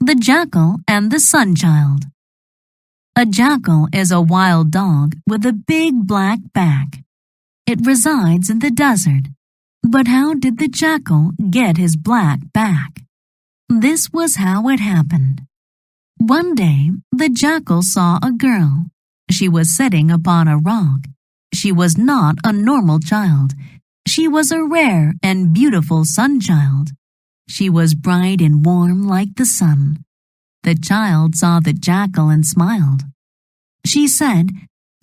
The Jackal and the Sun-Child. A jackal is a wild dog with a big black back. It resides in the desert. But how did the jackal get his black back? This was how it happened. One day, the jackal saw a girl. She was sitting upon a rock. She was not a normal child. She was a rare and beautiful sun-child. She was bright and warm like the sun. The child saw the jackal and smiled. She said,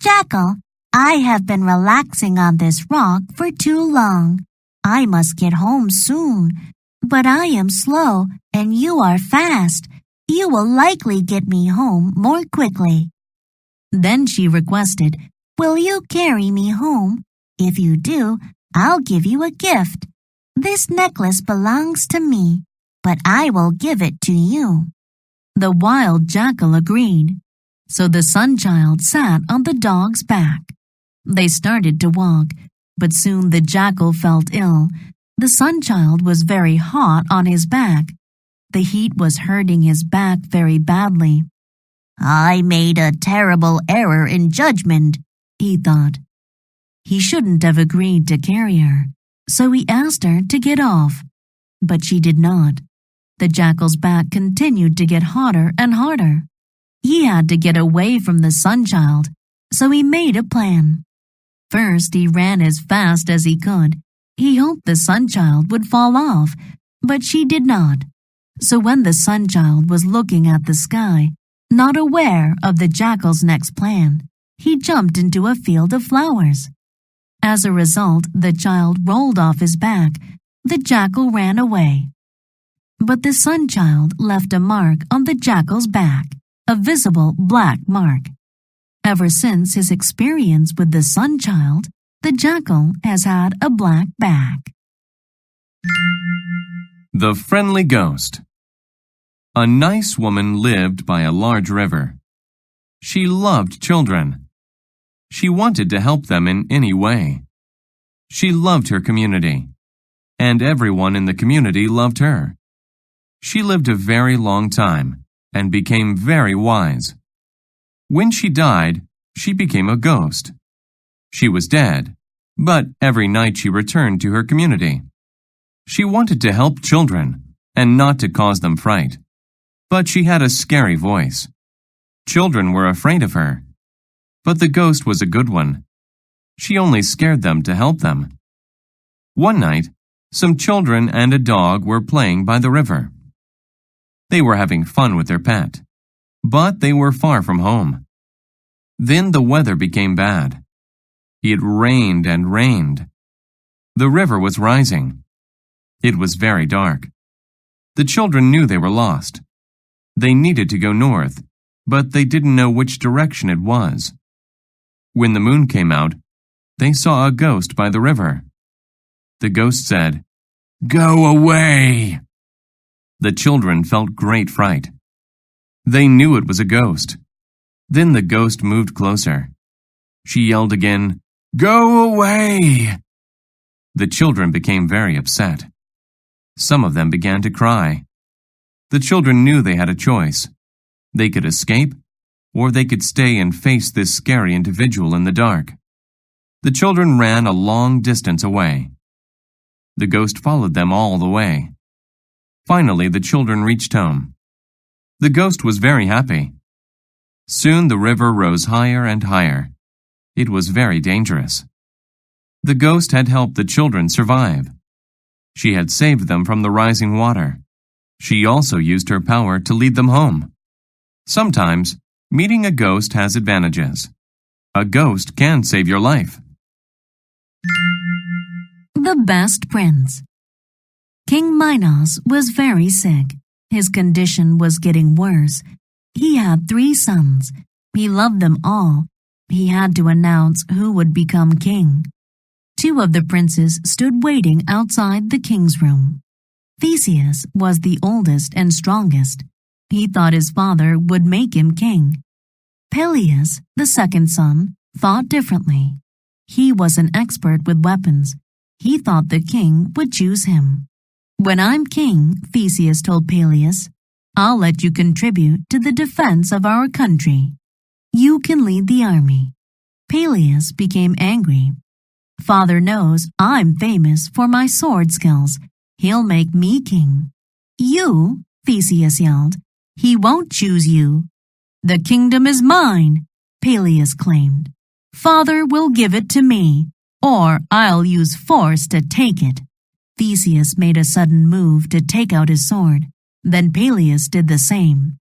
"Jackal, I have been relaxing on this rock for too long. I must get home soon. But I am slow and you are fast. You will likely get me home more quickly." Then she requested, "Will you carry me home? If you do, I'll give you a gift. This necklace belongs to me, but I will give it to you." The wild jackal agreed. So the sun-child sat on the dog's back. They started to walk, but soon the jackal felt ill. The sun-child was very hot on his back. The heat was hurting his back very badly. "I made a terrible error in judgment," he thought. He shouldn't have agreed to carry her, so he asked her to get off. But she did not. The jackal's back continued to get hotter and harder. He had to get away from the sun-child, so he made a plan. First, he ran as fast as he could. He hoped the sun-child would fall off, but she did not. So when the sun-child was looking at the sky, not aware of the jackal's next plan, he jumped into a field of flowers. As a result, the child rolled off his back. The jackal ran away. But the sun-child left a mark on the jackal's back, a visible black mark. Ever since his experience with the sun-child, the jackal has had a black back. The Friendly Ghost. A nice woman lived by a large river. She loved children. She wanted to help them in any way. She loved her community, and everyone in the community loved her. She lived a very long time and became very wise. When she died, she became a ghost. She was dead, but every night she returned to her community. She wanted to help children and not to cause them fright, but she had a scary voice. Children were afraid of her, but the ghost was a good one. She only scared them to help them. One night, some children and a dog were playing by the river. They were having fun with their pet, but they were far from home. Then the weather became bad. It rained and rained. The river was rising. It was very dark. The children knew they were lost. They needed to go north, but they didn't know which direction it was. When the moon came out, they saw a ghost by the river. The ghost said, "Go away!" The children felt great fright. They knew it was a ghost. Then the ghost moved closer. She yelled again, "Go away!" The children became very upset. Some of them began to cry. The children knew they had a choice. They could escape, or they could stay and face this scary individual in the dark. The children ran a long distance away. The ghost followed them all the way. Finally, the children reached home. The ghost was very happy. Soon the river rose higher and higher. It was very dangerous. The ghost had helped the children survive. She had saved them from the rising water. She also used her power to lead them home. Sometimes, meeting a ghost has advantages. A ghost can save your life. The Best Prince. King Minos was very sick. His condition was getting worse. He had 3 sons. He loved them all. He had to announce who would become king. 2 of the princes stood waiting outside the king's room. Theseus was the oldest and strongest. He thought his father would make him king. Peleus, the second son, thought differently. He was an expert with weapons. He thought the king would choose him. "When I'm king," Theseus told Peleus, I'll let you contribute to the defense of our country. You can lead the army." Peleus became angry. "Father knows I'm famous for my sword skills. He'll make me king." "You?" Theseus yelled. "He won't choose you." "The kingdom is mine," Peleus claimed. "Father will give it to me, or I'll use force to take it." Theseus made a sudden move to take out his sword. Then Peleus did the same.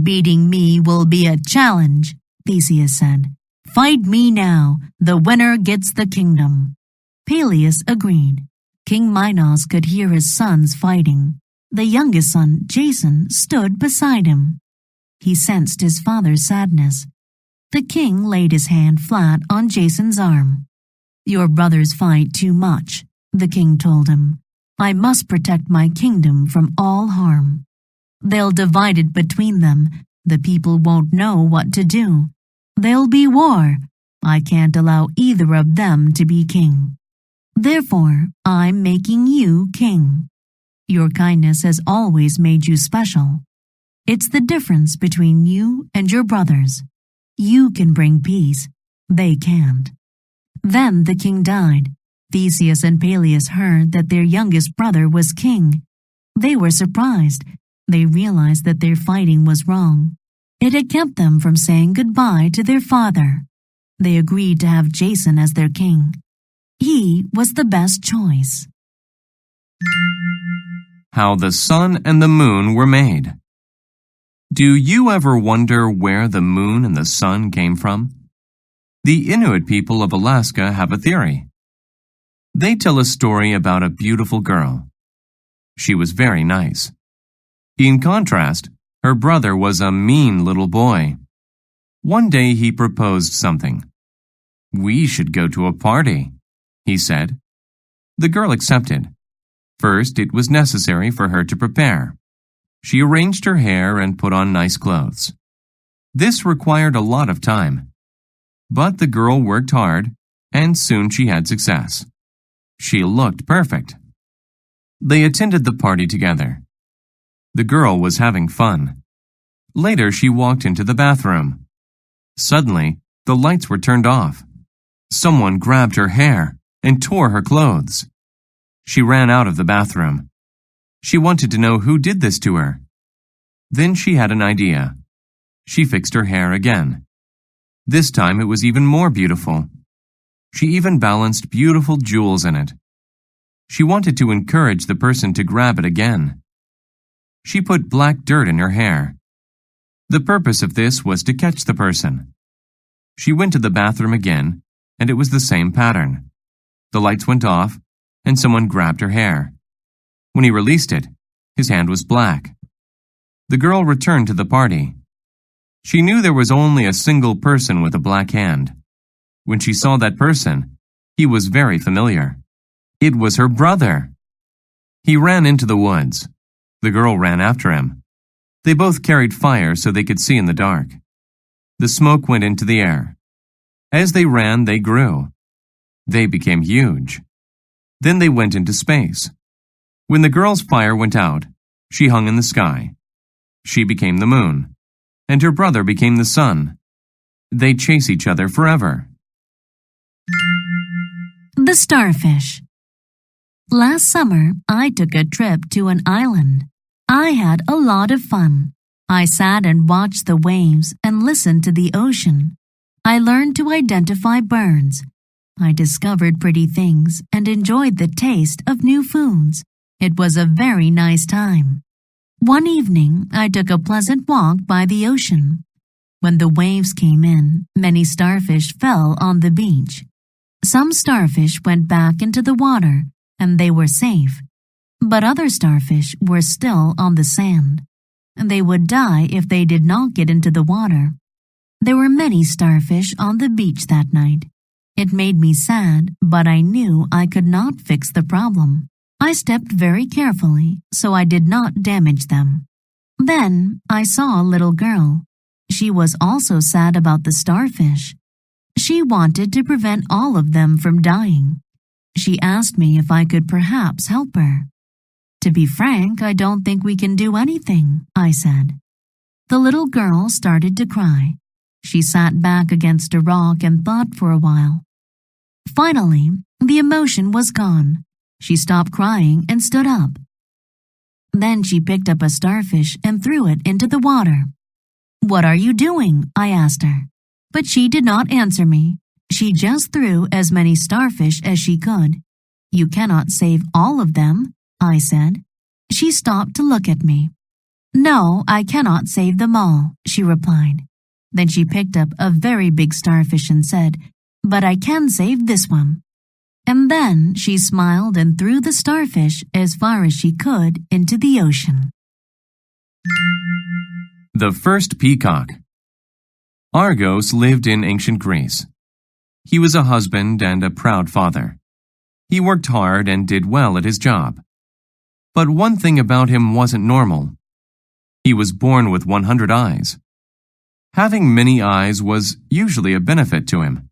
"Beating me will be a challenge," Theseus said. "Fight me now. The winner gets the kingdom." Peleus agreed. King Minos could hear his sons fighting. The youngest son, Jason, stood beside him. He sensed his father's sadness. The king laid his hand flat on Jason's arm. "Your brothers fight too much," the king told him. "I must protect my kingdom from all harm. They'll divide it between them. The people won't know what to do. There'll be war. I can't allow either of them to be king. Therefore, I'm making you king. Your kindness has always made you special. It's the difference between you and your brothers. You can bring peace. They can't." Then the king died. Theseus and Peleus heard that their youngest brother was king. They were surprised. They realized that their fighting was wrong. It had kept them from saying goodbye to their father. They agreed to have Jason as their king. He was the best choice. How the sun and the moon were made. Do you ever wonder where the moon and the sun came from? The Inuit people of Alaska have a theory. They tell a story about a beautiful girl. She was very nice. In contrast, her brother was a mean little boy. One day he proposed something. "We should go to a party," he said. The girl accepted. First, it was necessary for her to prepare. She arranged her hair and put on nice clothes. This required a lot of time. But the girl worked hard, and soon she had success. She looked perfect. They attended the party together. The girl was having fun. Later, she walked into the bathroom. Suddenly, the lights were turned off. Someone grabbed her hair and tore her clothes. She ran out of the bathroom. She wanted to know who did this to her. Then she had an idea. She fixed her hair again. This time it was even more beautiful. She even balanced beautiful jewels in it. She wanted to encourage the person to grab it again. She put black dirt in her hair. The purpose of this was to catch the person. She went to the bathroom again, and it was the same pattern. The lights went off, and someone grabbed her hair. When he released it, his hand was black. The girl returned to the party. She knew there was only a single person with a black hand. When she saw that person, he was very familiar. It was her brother. He ran into the woods. The girl ran after him. They both carried fire so they could see in the dark. The smoke went into the air. As they ran, they grew. They became huge. Then they went into space. When the girl's fire went out, she hung in the sky. She became the moon, and her brother became the sun. They chase each other forever. The starfish. Last summer, I took a trip to an island. I had a lot of fun. I sat and watched the waves and listened to the ocean. I learned to identify birds. I discovered pretty things and enjoyed the taste of new foods. It was a very nice time. One evening, I took a pleasant walk by the ocean. When the waves came in, many starfish fell on the beach. Some starfish went back into the water, and they were safe. But other starfish were still on the sand. They would die if they did not get into the water. There were many starfish on the beach that night. It made me sad, but I knew I could not fix the problem. I stepped very carefully, so I did not damage them. Then I saw a little girl. She was also sad about the starfish. She wanted to prevent all of them from dying. She asked me if I could perhaps help her. To be frank, I don't think we can do anything, I said. The little girl started to cry. She sat back against a rock and thought for a while. Finally, the emotion was gone. She stopped crying and stood up. Then she picked up a starfish and threw it into the water. "What are you doing?" I asked her. But she did not answer me. She just threw as many starfish as she could. "You cannot save all of them," I said. She stopped to look at me. "No, I cannot save them all," she replied. Then she picked up a very big starfish and said, "But I can save this one." And then she smiled and threw the starfish as far as she could into the ocean. The first peacock. Argos lived in ancient Greece. He was a husband and a proud father. He worked hard and did well at his job. But one thing about him wasn't normal. He was born with 100 eyes. Having many eyes was usually a benefit to him.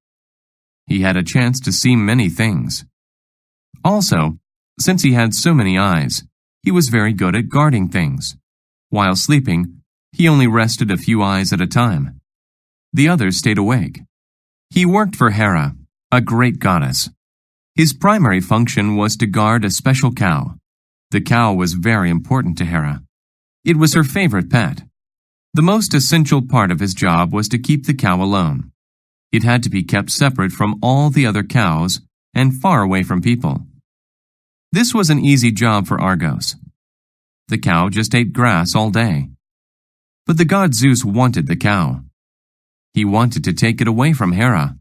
He had a chance to see many things. Also, since he had so many eyes, he was very good at guarding things. While sleeping, he only rested a few eyes at a time. The others stayed awake. He worked for Hera, a great goddess. His primary function was to guard a special cow. The cow was very important to Hera. It was her favorite pet. The most essential part of his job was to keep the cow alone. It had to be kept separate from all the other cows and far away from people. This was an easy job for Argos. The cow just ate grass all day. But the god Zeus wanted the cow. He wanted to take it away from Hera.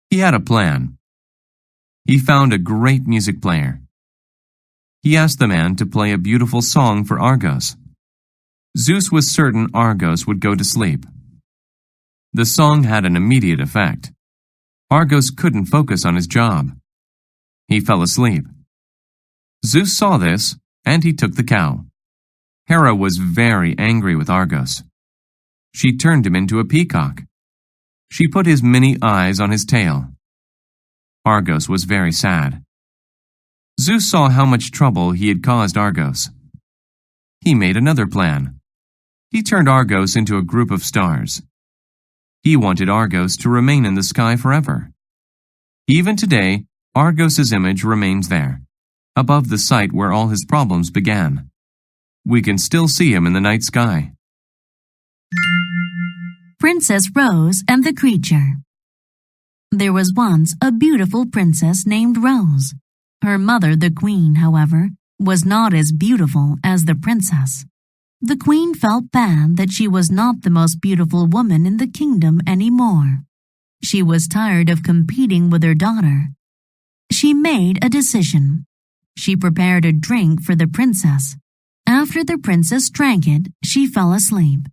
He had a plan. He found a great music player. He asked the man to play a beautiful song for Argos. Zeus was certain Argos would go to sleep. The song had an immediate effect. Argos couldn't focus on his job. He fell asleep. Zeus saw this, and he took the cow. Hera was very angry with Argos. She turned him into a peacock. She put his many eyes on his tail. Argos was very sad. Zeus saw how much trouble he had caused Argos. He made another plan. He turned Argos into a group of stars. He wanted Argos to remain in the sky forever. Even today, Argos's image remains there, above the site where all his problems began. We can still see him in the night sky. Princess Rose and the Creature. There was once a beautiful princess named Rose. Her mother, the queen, however, was not as beautiful as the princess. The queen felt bad that she was not the most beautiful woman in the kingdom anymore. She was tired of competing with her daughter. She made a decision. She prepared a drink for the princess. After the princess drank it, she fell asleep.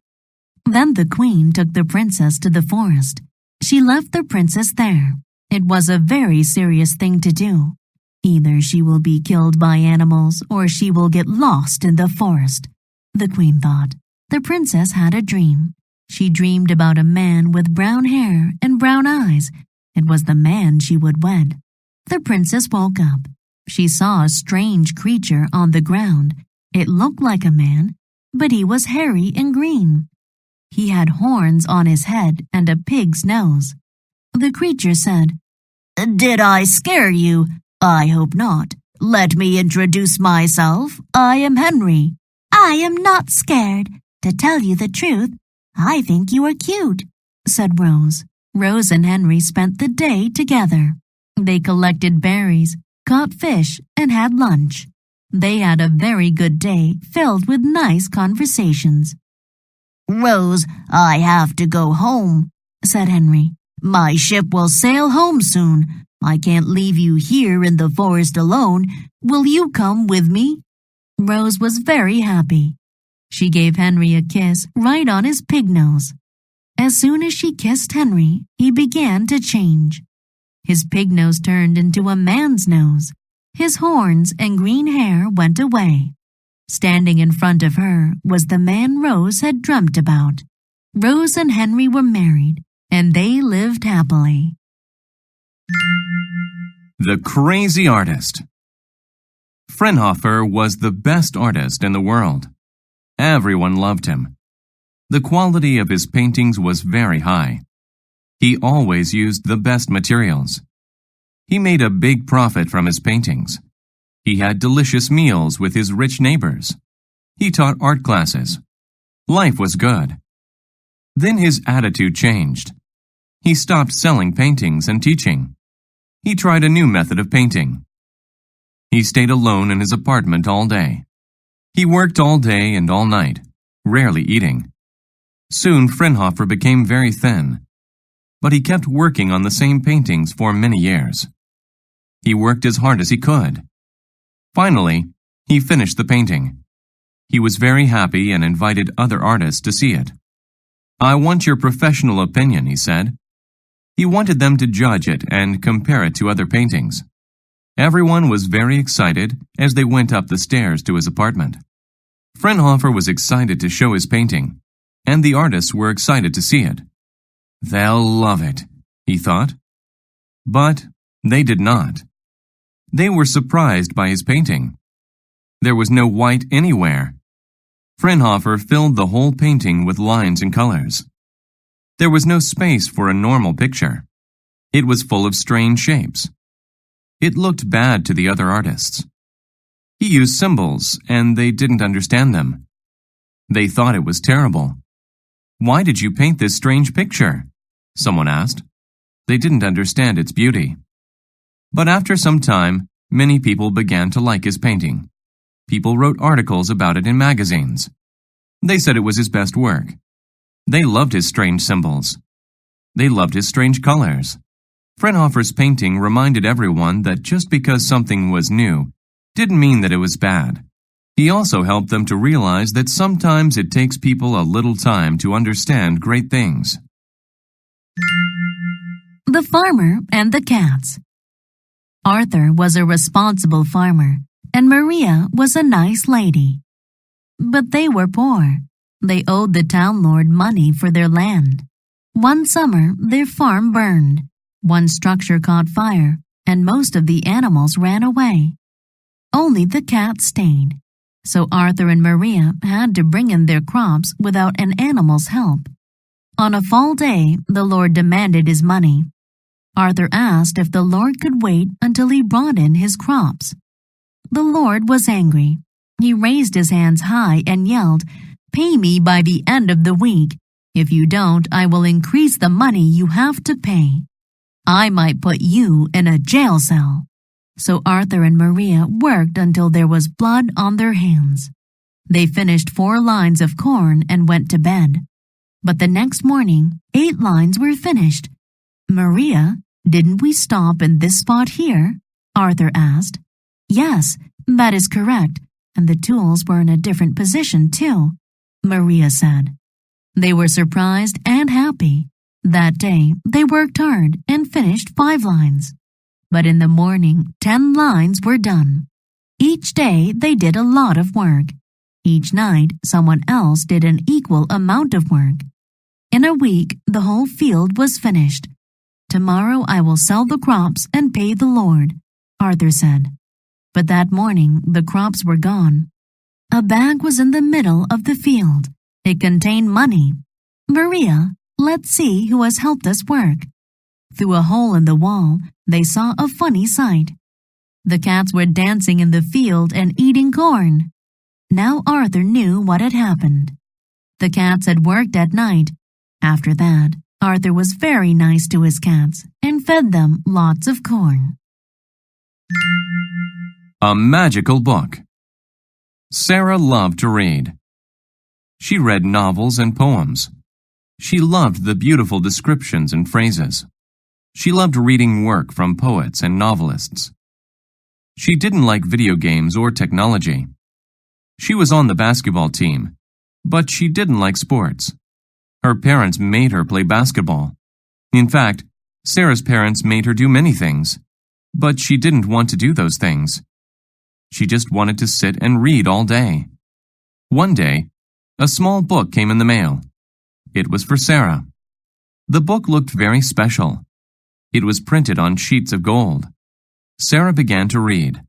Then the queen took the princess to the forest. She left the princess there. It was a very serious thing to do. Either she will be killed by animals or she will get lost in the forest, the queen thought. The princess had a dream. She dreamed about a man with brown hair and brown eyes. It was the man she would wed. The princess woke up. She saw a strange creature on the ground. It looked like a man, but he was hairy and green. He had horns on his head and a pig's nose. The creature said, "Did I scare you? I hope not. Let me introduce myself. I am Henry." "I am not scared. To tell you the truth, I think you are cute," said Rose. Rose and Henry spent the day together. They collected berries, caught fish, and had lunch. They had a very good day filled with nice conversations. "Rose, I have to go home," said Henry. "My ship will sail home soon. I can't leave you here in the forest alone. Will you come with me?" Rose was very happy. She gave Henry a kiss right on his pig nose. As soon as she kissed Henry, he began to change. His pig nose turned into a man's nose. His horns and green hair went away. Standing in front of her was the man Rose had dreamt about. Rose and Henry were married, and they lived happily. The Crazy Artist. Fraunhofer was the best artist in the world. Everyone loved him. The quality of his paintings was very high. He always used the best materials. He made a big profit from his paintings. He had delicious meals with his rich neighbors. He taught art classes. Life was good. Then his attitude changed. He stopped selling paintings and teaching. He tried a new method of painting. He stayed alone in his apartment all day. He worked all day and all night, rarely eating. Soon Fraunhofer became very thin, but he kept working on the same paintings for many years. He worked as hard as he could. Finally, he finished the painting. He was very happy and invited other artists to see it. "I want your professional opinion," he said. He wanted them to judge it and compare it to other paintings. Everyone was very excited as they went up the stairs to his apartment. Fraunhofer was excited to show his painting, and the artists were excited to see it. "They'll love it," he thought. But they did not. They were surprised by his painting. There was no white anywhere. Fraunhofer filled the whole painting with lines and colors. There was no space for a normal picture. It was full of strange shapes. It looked bad to the other artists. He used symbols, and they didn't understand them. They thought it was terrible. "Why did you paint this strange picture?" someone asked. They didn't understand its beauty. But after some time, many people began to like his painting. People wrote articles about it in magazines. They said it was his best work. They loved his strange symbols. They loved his strange colors. Fraunhofer's painting reminded everyone that just because something was new didn't mean that it was bad. He also helped them to realize that sometimes it takes people a little time to understand great things. The Farmer and the Cats. Arthur was a responsible farmer, and Maria was a nice lady. But they were poor. They owed the town lord money for their land. One summer, their farm burned. One structure caught fire, and most of the animals ran away. Only the cats stayed. So Arthur and Maria had to bring in their crops without an animal's help. On a fall day, the Lord demanded his money. Arthur asked if the Lord could wait until he brought in his crops. The Lord was angry. He raised his hands high and yelled, "Pay me by the end of the week. If you don't, I will increase the money you have to pay. I might put you in a jail cell." So Arthur and Maria worked until there was blood on their hands. They finished 4 lines of corn and went to bed. But the next morning, 8 lines were finished. "Maria, didn't we stop in this spot here?" Arthur asked. "Yes, that is correct, and the tools were in a different position too," Maria said. They were surprised and happy. That day, they worked hard and finished 5 lines. But in the morning, 10 lines were done. Each day, they did a lot of work. Each night, someone else did an equal amount of work. In a week, the whole field was finished. "Tomorrow I will sell the crops and pay the Lord," Arthur said. But that morning, the crops were gone. A bag was in the middle of the field. It contained money. "Maria, let's see who has helped us work." Through a hole in the wall, they saw a funny sight. The cats were dancing in the field and eating corn. Now Arthur knew what had happened. The cats had worked at night. After that, Arthur was very nice to his cats and fed them lots of corn. A magical book. Sarah loved to read. She read novels and poems. She loved the beautiful descriptions and phrases. She loved reading work from poets and novelists. She didn't like video games or technology. She was on the basketball team, but she didn't like sports. Her parents made her play basketball. In fact, Sarah's parents made her do many things, but she didn't want to do those things. She just wanted to sit and read all day. One day, a small book came in the mail. It was for Sarah. The book looked very special. It was printed on sheets of gold. Sarah began to read.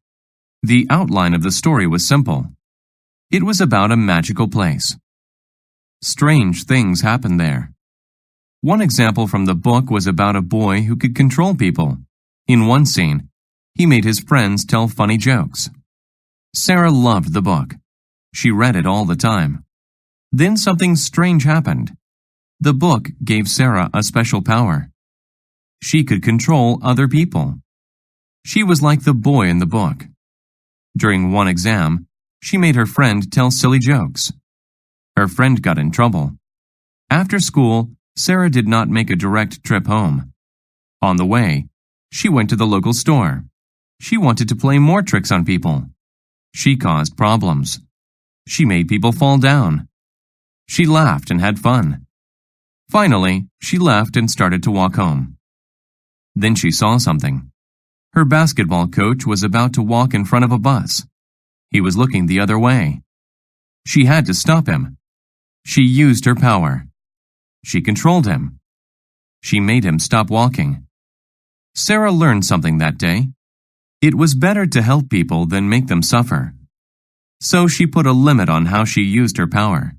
The outline of the story was simple. It was about a magical place. Strange things happened there. One example from the book was about a boy who could control people. In one scene, he made his friends tell funny jokes. Sarah loved the book. She read it all the time. Then something strange happened. The book gave Sarah a special power. She could control other people. She was like the boy in the book. During one exam, she made her friend tell silly jokes. Her friend got in trouble. After school, Sarah did not make a direct trip home. On the way, she went to the local store. She wanted to play more tricks on people. She caused problems. She made people fall down. She laughed and had fun. Finally, she left and started to walk home. Then she saw something. Her basketball coach was about to walk in front of a bus. He was looking the other way. She had to stop him. She used her power. She controlled him. She made him stop walking. Sarah learned something that day. It was better to help people than make them suffer. So she put a limit on how she used her power.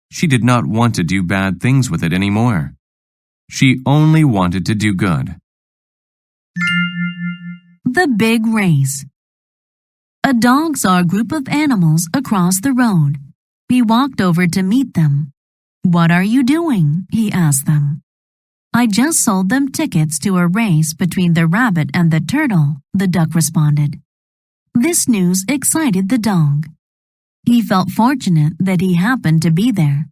She did not want to do bad things with it anymore. She only wanted to do good. The Big Race. A dog saw a group of animals across the road. He walked over to meet them. "What are you doing?" he asked them. "I just sold them tickets to a race between the rabbit and the turtle," the duck responded. This news excited the dog. He felt fortunate that he happened to be there.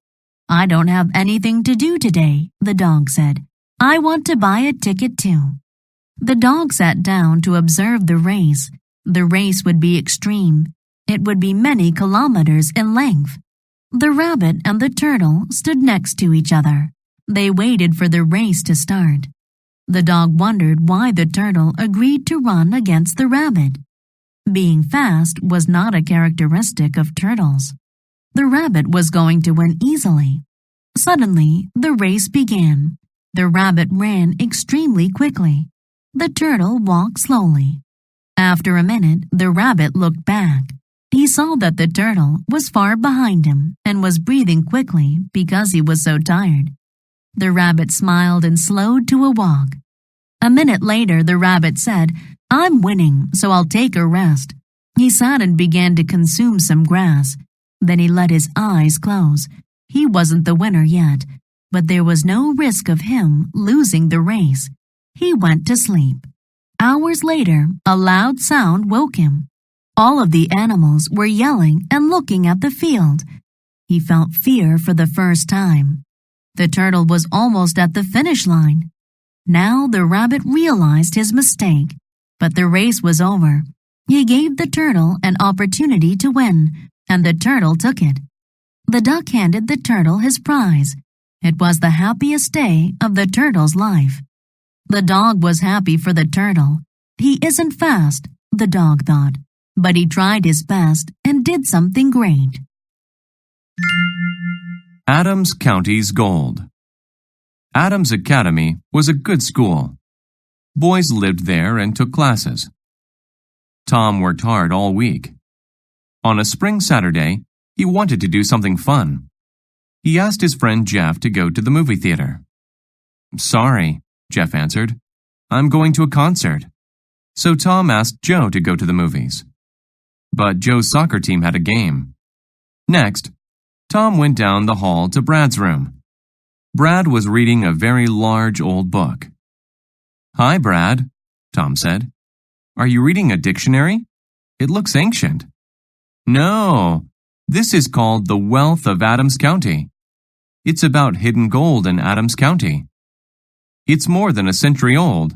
"I don't have anything to do today," the dog said. "I want to buy a ticket too." The dog sat down to observe the race. The race would be extreme. It would be many kilometers in length. The rabbit and the turtle stood next to each other. They waited for the race to start. The dog wondered why the turtle agreed to run against the rabbit. Being fast was not a characteristic of turtles. The rabbit was going to win easily. Suddenly, the race began. The rabbit ran extremely quickly. The turtle walked slowly. After a minute, the rabbit looked back. He saw that the turtle was far behind him and was breathing quickly because he was so tired. The rabbit smiled and slowed to a walk. A minute later, the rabbit said, "I'm winning, so I'll take a rest." He sat and began to consume some grass. Then he let his eyes close. He wasn't the winner yet, but there was no risk of him losing the race. He went to sleep. Hours later, a loud sound woke him. All of the animals were yelling and looking at the field. He felt fear for the first time. The turtle was almost at the finish line. Now the rabbit realized his mistake, but the race was over. He gave the turtle an opportunity to win, and the turtle took it. The duck handed the turtle his prize. It was the happiest day of the turtle's life. The dog was happy for the turtle. He isn't fast, the dog thought, but he tried his best and did something great. Adams County's Gold. Adams Academy was a good school. Boys lived there and took classes. Tom worked hard all week. On a spring Saturday, he wanted to do something fun. He asked his friend Jeff to go to the movie theater. "Sorry," Jeff answered. "I'm going to a concert." So Tom asked Joe to go to the movies. But Joe's soccer team had a game. Next, Tom went down the hall to Brad's room. Brad was reading a very large old book. "Hi, Brad," Tom said. "Are you reading a dictionary? It looks ancient." "No, this is called The Wealth of Adams County. It's about hidden gold in Adams County. It's more than a century old.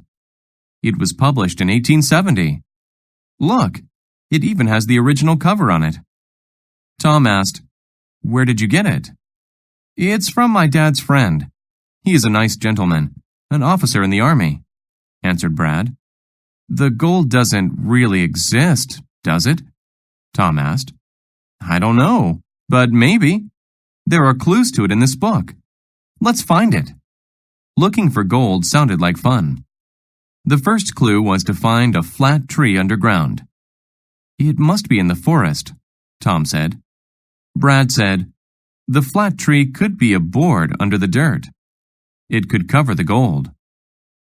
It was published in 1870. Look, it even has the original cover on it." Tom asked, "Where did you get it?" "It's from my dad's friend. He is a nice gentleman, an officer in the army," answered Brad. "The gold doesn't really exist, does it?" Tom asked. "I don't know, but maybe. There are clues to it in this book. Let's find it." Looking for gold sounded like fun. The first clue was to find a flat tree underground. "It must be in the forest," Tom said. Brad said, "The flat tree could be a board under the dirt. It could cover the gold."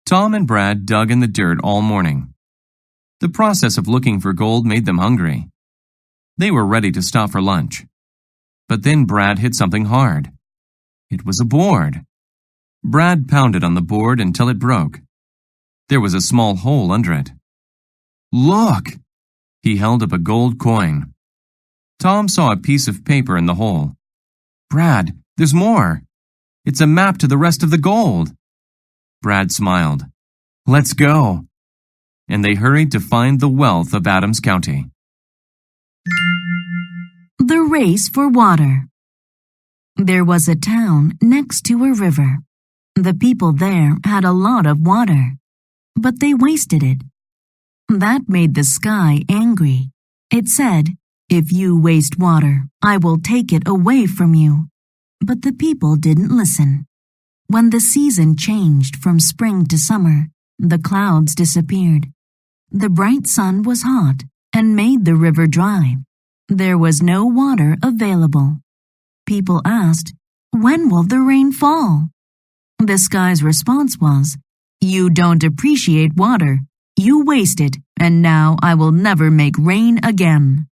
Tom and Brad dug in the dirt all morning. The process of looking for gold made them hungry. They were ready to stop for lunch. But then Brad hit something hard. It was a board. Brad pounded on the board until it broke. There was a small hole under it. "Look!" He held up a gold coin. Tom saw a piece of paper in the hole. "Brad, there's more. It's a map to the rest of the gold." Brad smiled. "Let's go." And they hurried to find the wealth of Adams County. The race for water. There was a town next to a river. The people there had a lot of water, but they wasted it. That made the sky angry. It said, "If you waste water, I will take it away from you." But the people didn't listen. When the season changed from spring to summer, the clouds disappeared. The bright sun was hot and made the river dry. There was no water available. People asked, "When will the rain fall?" The sky's response was, "You don't appreciate water. You waste it, and now I will never make rain again."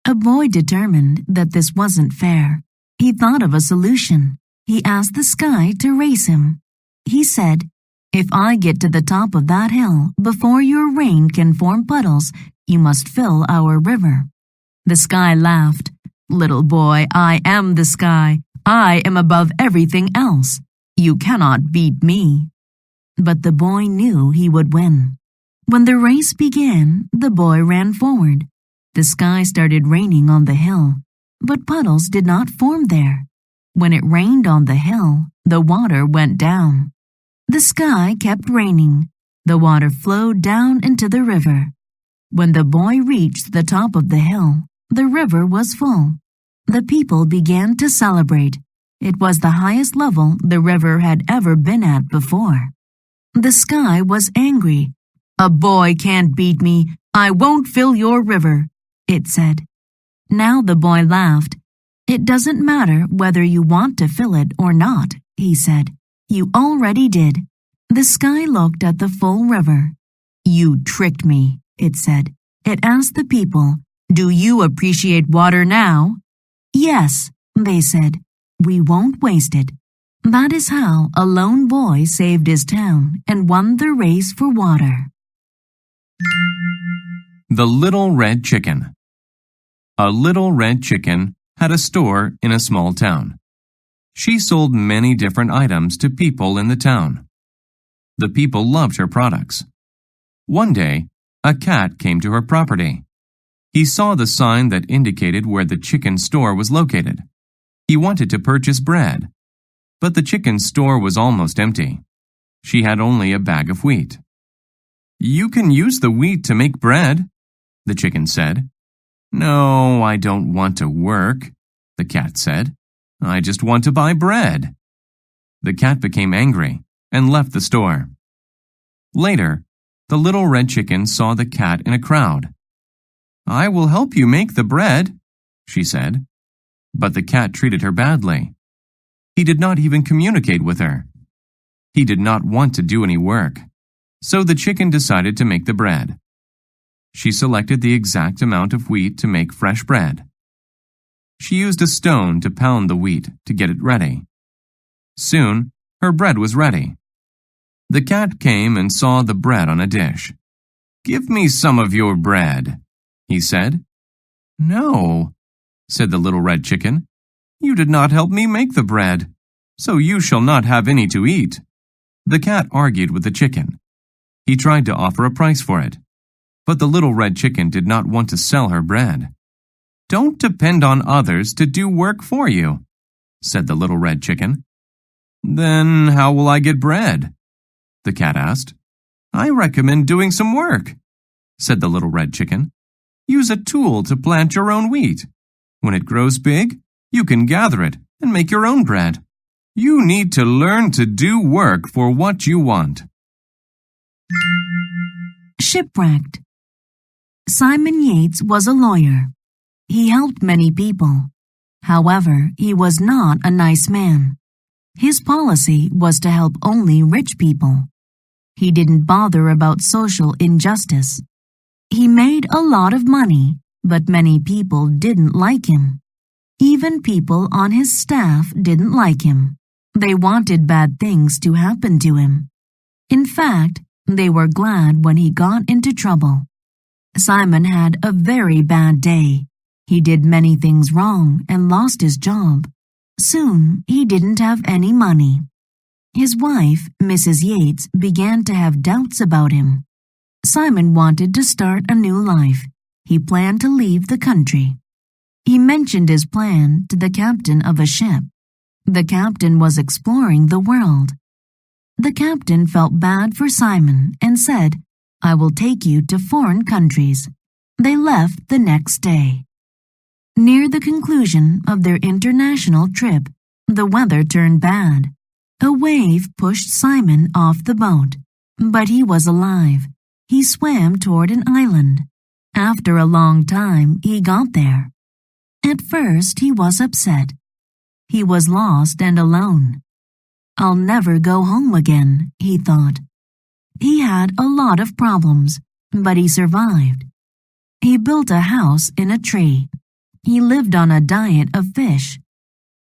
A boy determined that this wasn't fair. He thought of a solution. He asked the sky to race him. He said, "If I get to the top of that hill before your rain can form puddles, you must fill our river." The sky laughed. "Little boy, I am the sky. I am above everything else. You cannot beat me." But the boy knew he would win. When the race began, the boy ran forward. The sky started raining on the hill, but puddles did not form there. When it rained on the hill, the water went down. The sky kept raining. The water flowed down into the river. When the boy reached the top of the hill, the river was full. The people began to celebrate. It was the highest level the river had ever been at before. The sky was angry. "A boy can't beat me. I won't fill your river," it said. Now the boy laughed. "It doesn't matter whether you want to fill it or not," he said. "You already did." The sky looked at the full river. "You tricked me," it said. It asked the people, "Do you appreciate water now?" "Yes," they said. "We won't waste it." That is how a lone boy saved his town and won the race for water. The Little Red Chicken. A little red chicken had a store in a small town. She sold many different items to people in the town. The people loved her products. One day, a cat came to her property. He saw the sign that indicated where the chicken store was located. He wanted to purchase bread, but the chicken store was almost empty. She had only a bag of wheat. "You can use the wheat to make bread," the chicken said. "No, I don't want to work," the cat said. "I just want to buy bread." The cat became angry and left the store. Later, the little red chicken saw the cat in a crowd. "I will help you make the bread," she said. But the cat treated her badly. He did not even communicate with her. He did not want to do any work, so the chicken decided to make the bread. She selected the exact amount of wheat to make fresh bread. She used a stone to pound the wheat to get it ready. Soon, her bread was ready. The cat came and saw the bread on a dish. "Give me some of your bread," he said. "No," said the little red chicken. "You did not help me make the bread, so you shall not have any to eat." The cat argued with the chicken. He tried to offer a price for it, but the little red chicken did not want to sell her bread. "Don't depend on others to do work for you," said the little red chicken. "Then how will I get bread?" the cat asked. "I recommend doing some work," said the little red chicken. "Use a tool to plant your own wheat. When it grows big, you can gather it and make your own bread. You need to learn to do work for what you want." Shipwrecked. Simon Yates was a lawyer. He helped many people. However, he was not a nice man. His policy was to help only rich people. He didn't bother about social injustice. He made a lot of money, but many people didn't like him. Even people on his staff didn't like him. They wanted bad things to happen to him. In fact, they were glad when he got into trouble. Simon had a very bad day. He did many things wrong and lost his job. Soon, he didn't have any money. His wife, Mrs. Yates, began to have doubts about him. Simon wanted to start a new life. He planned to leave the country. He mentioned his plan to the captain of a ship. The captain was exploring the world. The captain felt bad for Simon and said, "I will take you to foreign countries." They left the next day. Near the conclusion of their international trip, the weather turned bad. A wave pushed Simon off the boat, but he was alive. He swam toward an island. After a long time, he got there. At first, he was upset. He was lost and alone. "I'll never go home again," he thought. He had a lot of problems, but he survived. He built a house in a tree. He lived on a diet of fish.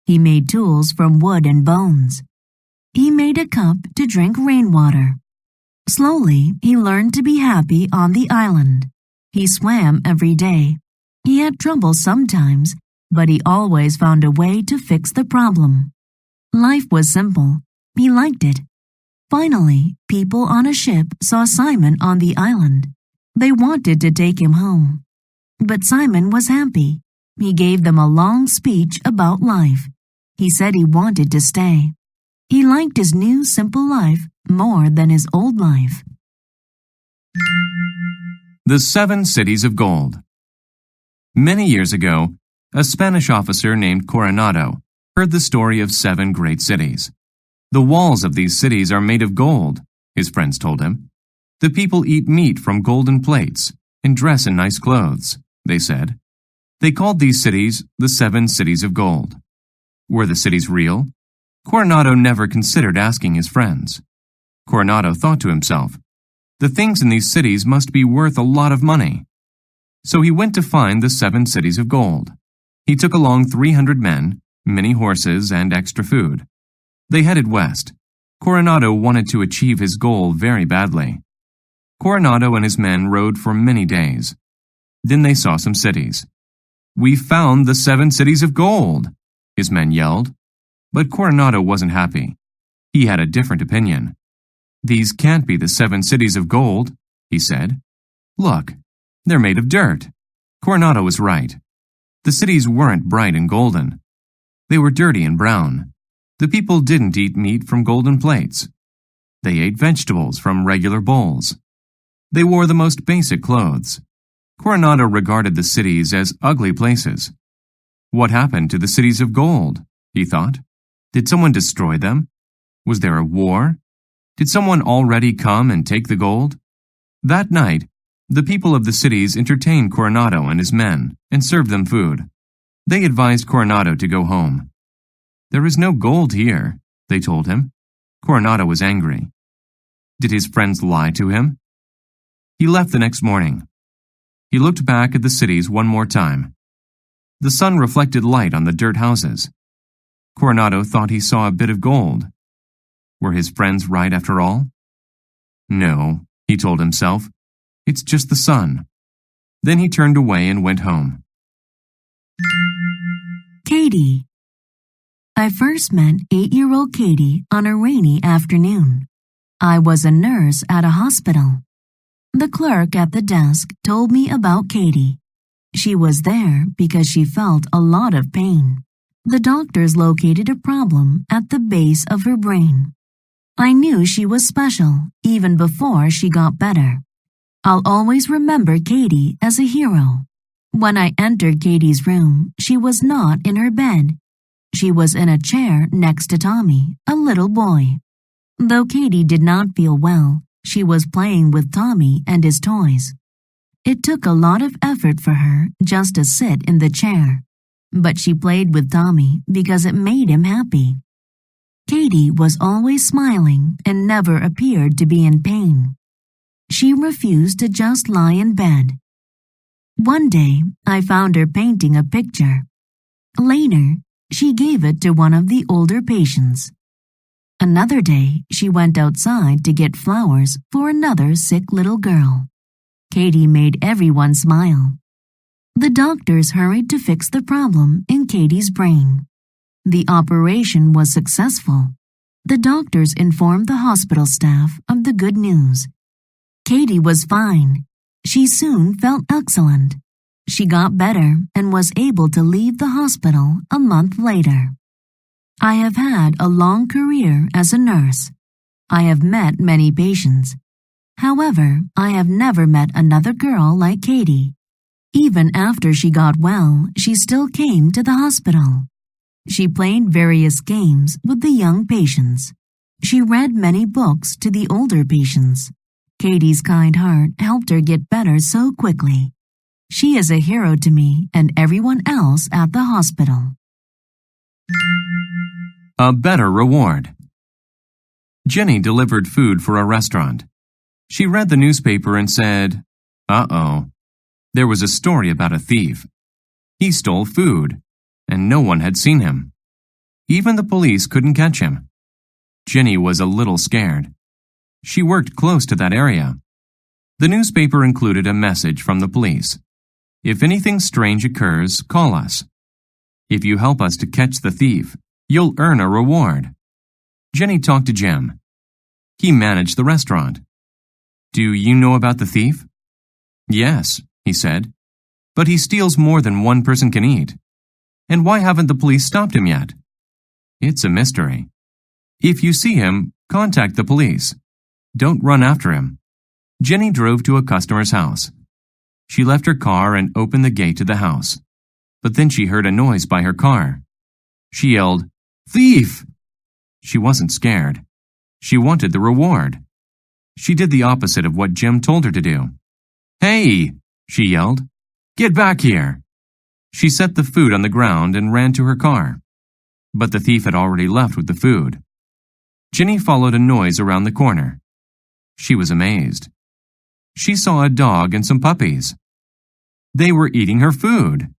He made tools from wood and bones. He made a cup to drink rainwater. Slowly, he learned to be happy on the island. He swam every day. He had trouble sometimes, but he always found a way to fix the problem. Life was simple. He liked it. Finally, people on a ship saw Simon on the island. They wanted to take him home. But Simon was happy. He gave them a long speech about life. He said he wanted to stay. He liked his new simple life more than his old life. The 7 Cities of Gold. Many years ago, a Spanish officer named Coronado heard the story of 7 great cities. "The walls of these cities are made of gold," his friends told him. "The people eat meat from golden plates and dress in nice clothes," they said. They called these cities the 7 Cities of Gold. Were the cities real? Coronado never considered asking his friends. Coronado thought to himself, "The things in these cities must be worth a lot of money." So he went to find the 7 Cities of Gold. He took along 300 men, many horses, and extra food. They headed west. Coronado wanted to achieve his goal very badly. Coronado and his men rode for many days. Then they saw some cities. "We found the 7 Cities of Gold," his men yelled. But Coronado wasn't happy. He had a different opinion. "These can't be the 7 Cities of Gold," he said. "Look, they're made of dirt." Coronado was right. The cities weren't bright and golden. They were dirty and brown. The people didn't eat meat from golden plates. They ate vegetables from regular bowls. They wore the most basic clothes. Coronado regarded the cities as ugly places. What happened to the cities of gold? He thought. Did someone destroy them? Was there a war? Did someone already come and take the gold? That night, the people of the cities entertained Coronado and his men and served them food. They advised Coronado to go home. "There is no gold here," they told him. Coronado was angry. Did his friends lie to him? He left the next morning. He looked back at the cities one more time. The sun reflected light on the dirt houses. Coronado thought he saw a bit of gold. Were his friends right after all? No, he told himself. It's just the sun. Then he turned away and went home. Katie. I first met 8-year-old Katie on a rainy afternoon. I was a nurse at a hospital. The clerk at the desk told me about Katie. She was there because she felt a lot of pain. The doctors located a problem at the base of her brain. I knew she was special even before she got better. I'll always remember Katie as a hero. When I entered Katie's room, she was not in her bed. She was in a chair next to Tommy, a little boy. Though Katie did not feel well, she was playing with Tommy and his toys. It took a lot of effort for her just to sit in the chair, but she played with Tommy because it made him happy. Katie was always smiling and never appeared to be in pain. She refused to just lie in bed. One day, I found her painting a picture. Later, she gave it to one of the older patients. Another day, she went outside to get flowers for another sick little girl. Katie made everyone smile. The doctors hurried to fix the problem in Katie's brain. The operation was successful. The doctors informed the hospital staff of the good news. Katie was fine. She soon felt excellent. She got better and was able to leave the hospital a month later. I have had a long career as a nurse. I have met many patients. However, I have never met another girl like Katie. Even after she got well, she still came to the hospital. She played various games with the young patients. She read many books to the older patients. Katie's kind heart helped her get better so quickly. She is a hero to me and everyone else at the hospital. A better reward. Jenny delivered food for a restaurant. She read the newspaper and said, "Uh-oh. There was a story about a thief. He stole food, and no one had seen him. Even the police couldn't catch him." Jenny was a little scared. She worked close to that area. The newspaper included a message from the police. "If anything strange occurs, call us. If you help us to catch the thief, you'll earn a reward." Jenny talked to Jim. He managed the restaurant. "Do you know about the thief?" "Yes," he said, "but he steals more than one person can eat. And why haven't the police stopped him yet?" "It's a mystery. If you see him, contact the police. Don't run after him." Jenny drove to a customer's house. She left her car and opened the gate to the house. But then she heard a noise by her car. She yelled, "Thief!" She wasn't scared. She wanted the reward. She did the opposite of what Jim told her to do. "Hey!" she yelled. "Get back here!" She set the food on the ground and ran to her car. But the thief had already left with the food. Jenny followed a noise around the corner. She was amazed. She saw a dog and some puppies. They were eating her food.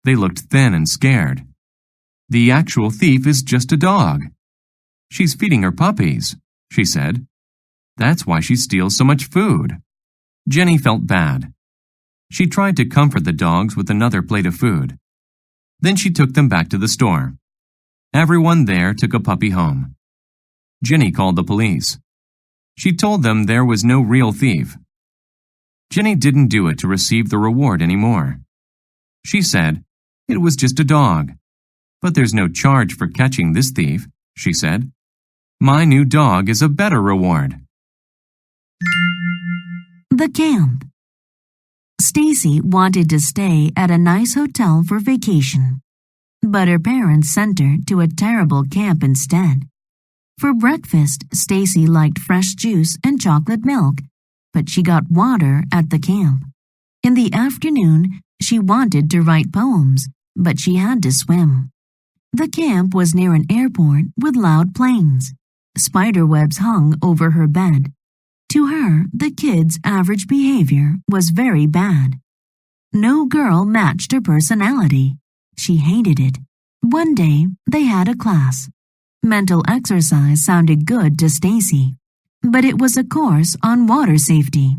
They looked thin and scared. "The actual thief is just a dog. She's feeding her puppies," she said. "That's why she steals so much food." Jenny felt bad. She tried to comfort the dogs with another plate of food. Then she took them back to the store. Everyone there took a puppy home. Jenny called the police. She told them there was no real thief. Jenny didn't do it to receive the reward anymore. She said, "It was just a dog. But there's no charge for catching this thief," she said. "My new dog is a better reward." The camp. Stacy wanted to stay at a nice hotel for vacation, but her parents sent her to a terrible camp instead. For breakfast, Stacy liked fresh juice and chocolate milk, but she got water at the camp. In the afternoon, she wanted to write poems, but she had to swim. The camp was near an airport with loud planes. Spiderwebs hung over her bed. To her, the kids' average behavior was very bad. No girl matched her personality. She hated it. One day, they had a class. Mental exercise sounded good to Stacy, but it was a course on water safety.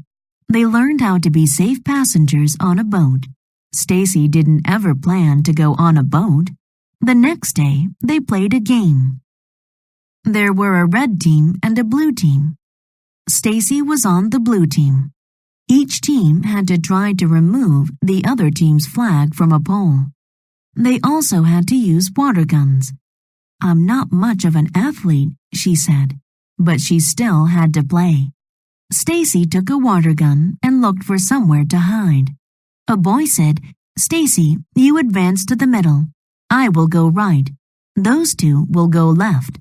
They learned how to be safe passengers on a boat. Stacy didn't ever plan to go on a boat. The next day, they played a game. There were a red team and a blue team. Stacy was on the blue team. Each team had to try to remove the other team's flag from a pole. They also had to use water guns. "I'm not much of an athlete," she said, but she still had to play. Stacy took a water gun and looked for somewhere to hide. A boy said, "Stacy, you advance to the middle. I will go right. Those two will go left."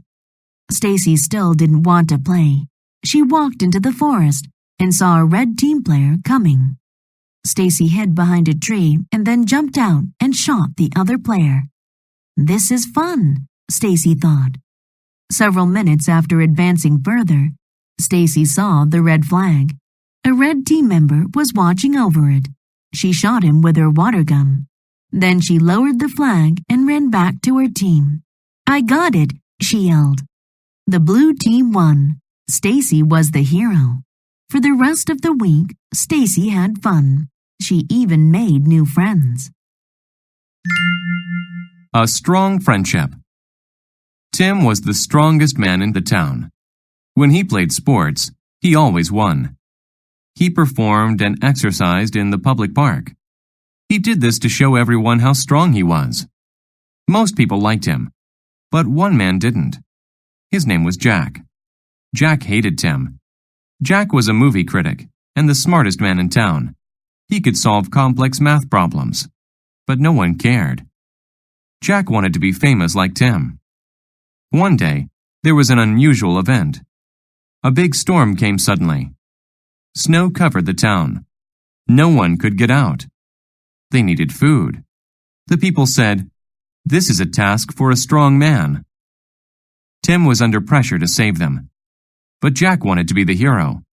Stacy still didn't want to play. She walked into the forest and saw a red team player coming. Stacy hid behind a tree and then jumped out and shot the other player. This is fun, Stacy thought. Several minutes after advancing further, Stacy saw the red flag. A red team member was watching over it. She shot him with her water gun. Then she lowered the flag and ran back to her team. I got it, she yelled. The blue team won. Stacy was the hero. For the rest of the week, Stacy had fun. She even made new friends. A strong friendship. Tim was the strongest man in the town. When he played sports, he always won. He performed and exercised in the public park. He did this to show everyone how strong he was. Most people liked him, but one man didn't. His name was Jack. Jack hated Tim. Jack was a movie critic and the smartest man in town. He could solve complex math problems, but no one cared. Jack wanted to be famous like Tim. One day, there was an unusual event. A big storm came suddenly. Snow covered the town. No one could get out. They needed food. The people said, "This is a task for a strong man." Tim was under pressure to save them. But Jack wanted to be the hero,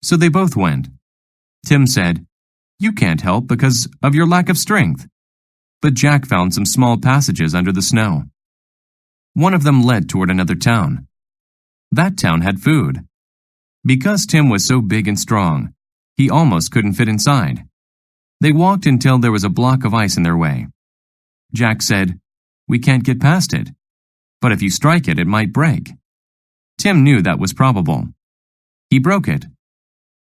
so they both went. Tim said, "You can't help because of your lack of strength." But Jack found some small passages under the snow. One of them led toward another town. That town had food. Because Tim was so big and strong, he almost couldn't fit inside. They walked until there was a block of ice in their way. Jack said, "We can't get past it. But if you strike it, it might break." Tim knew that was probable. He broke it.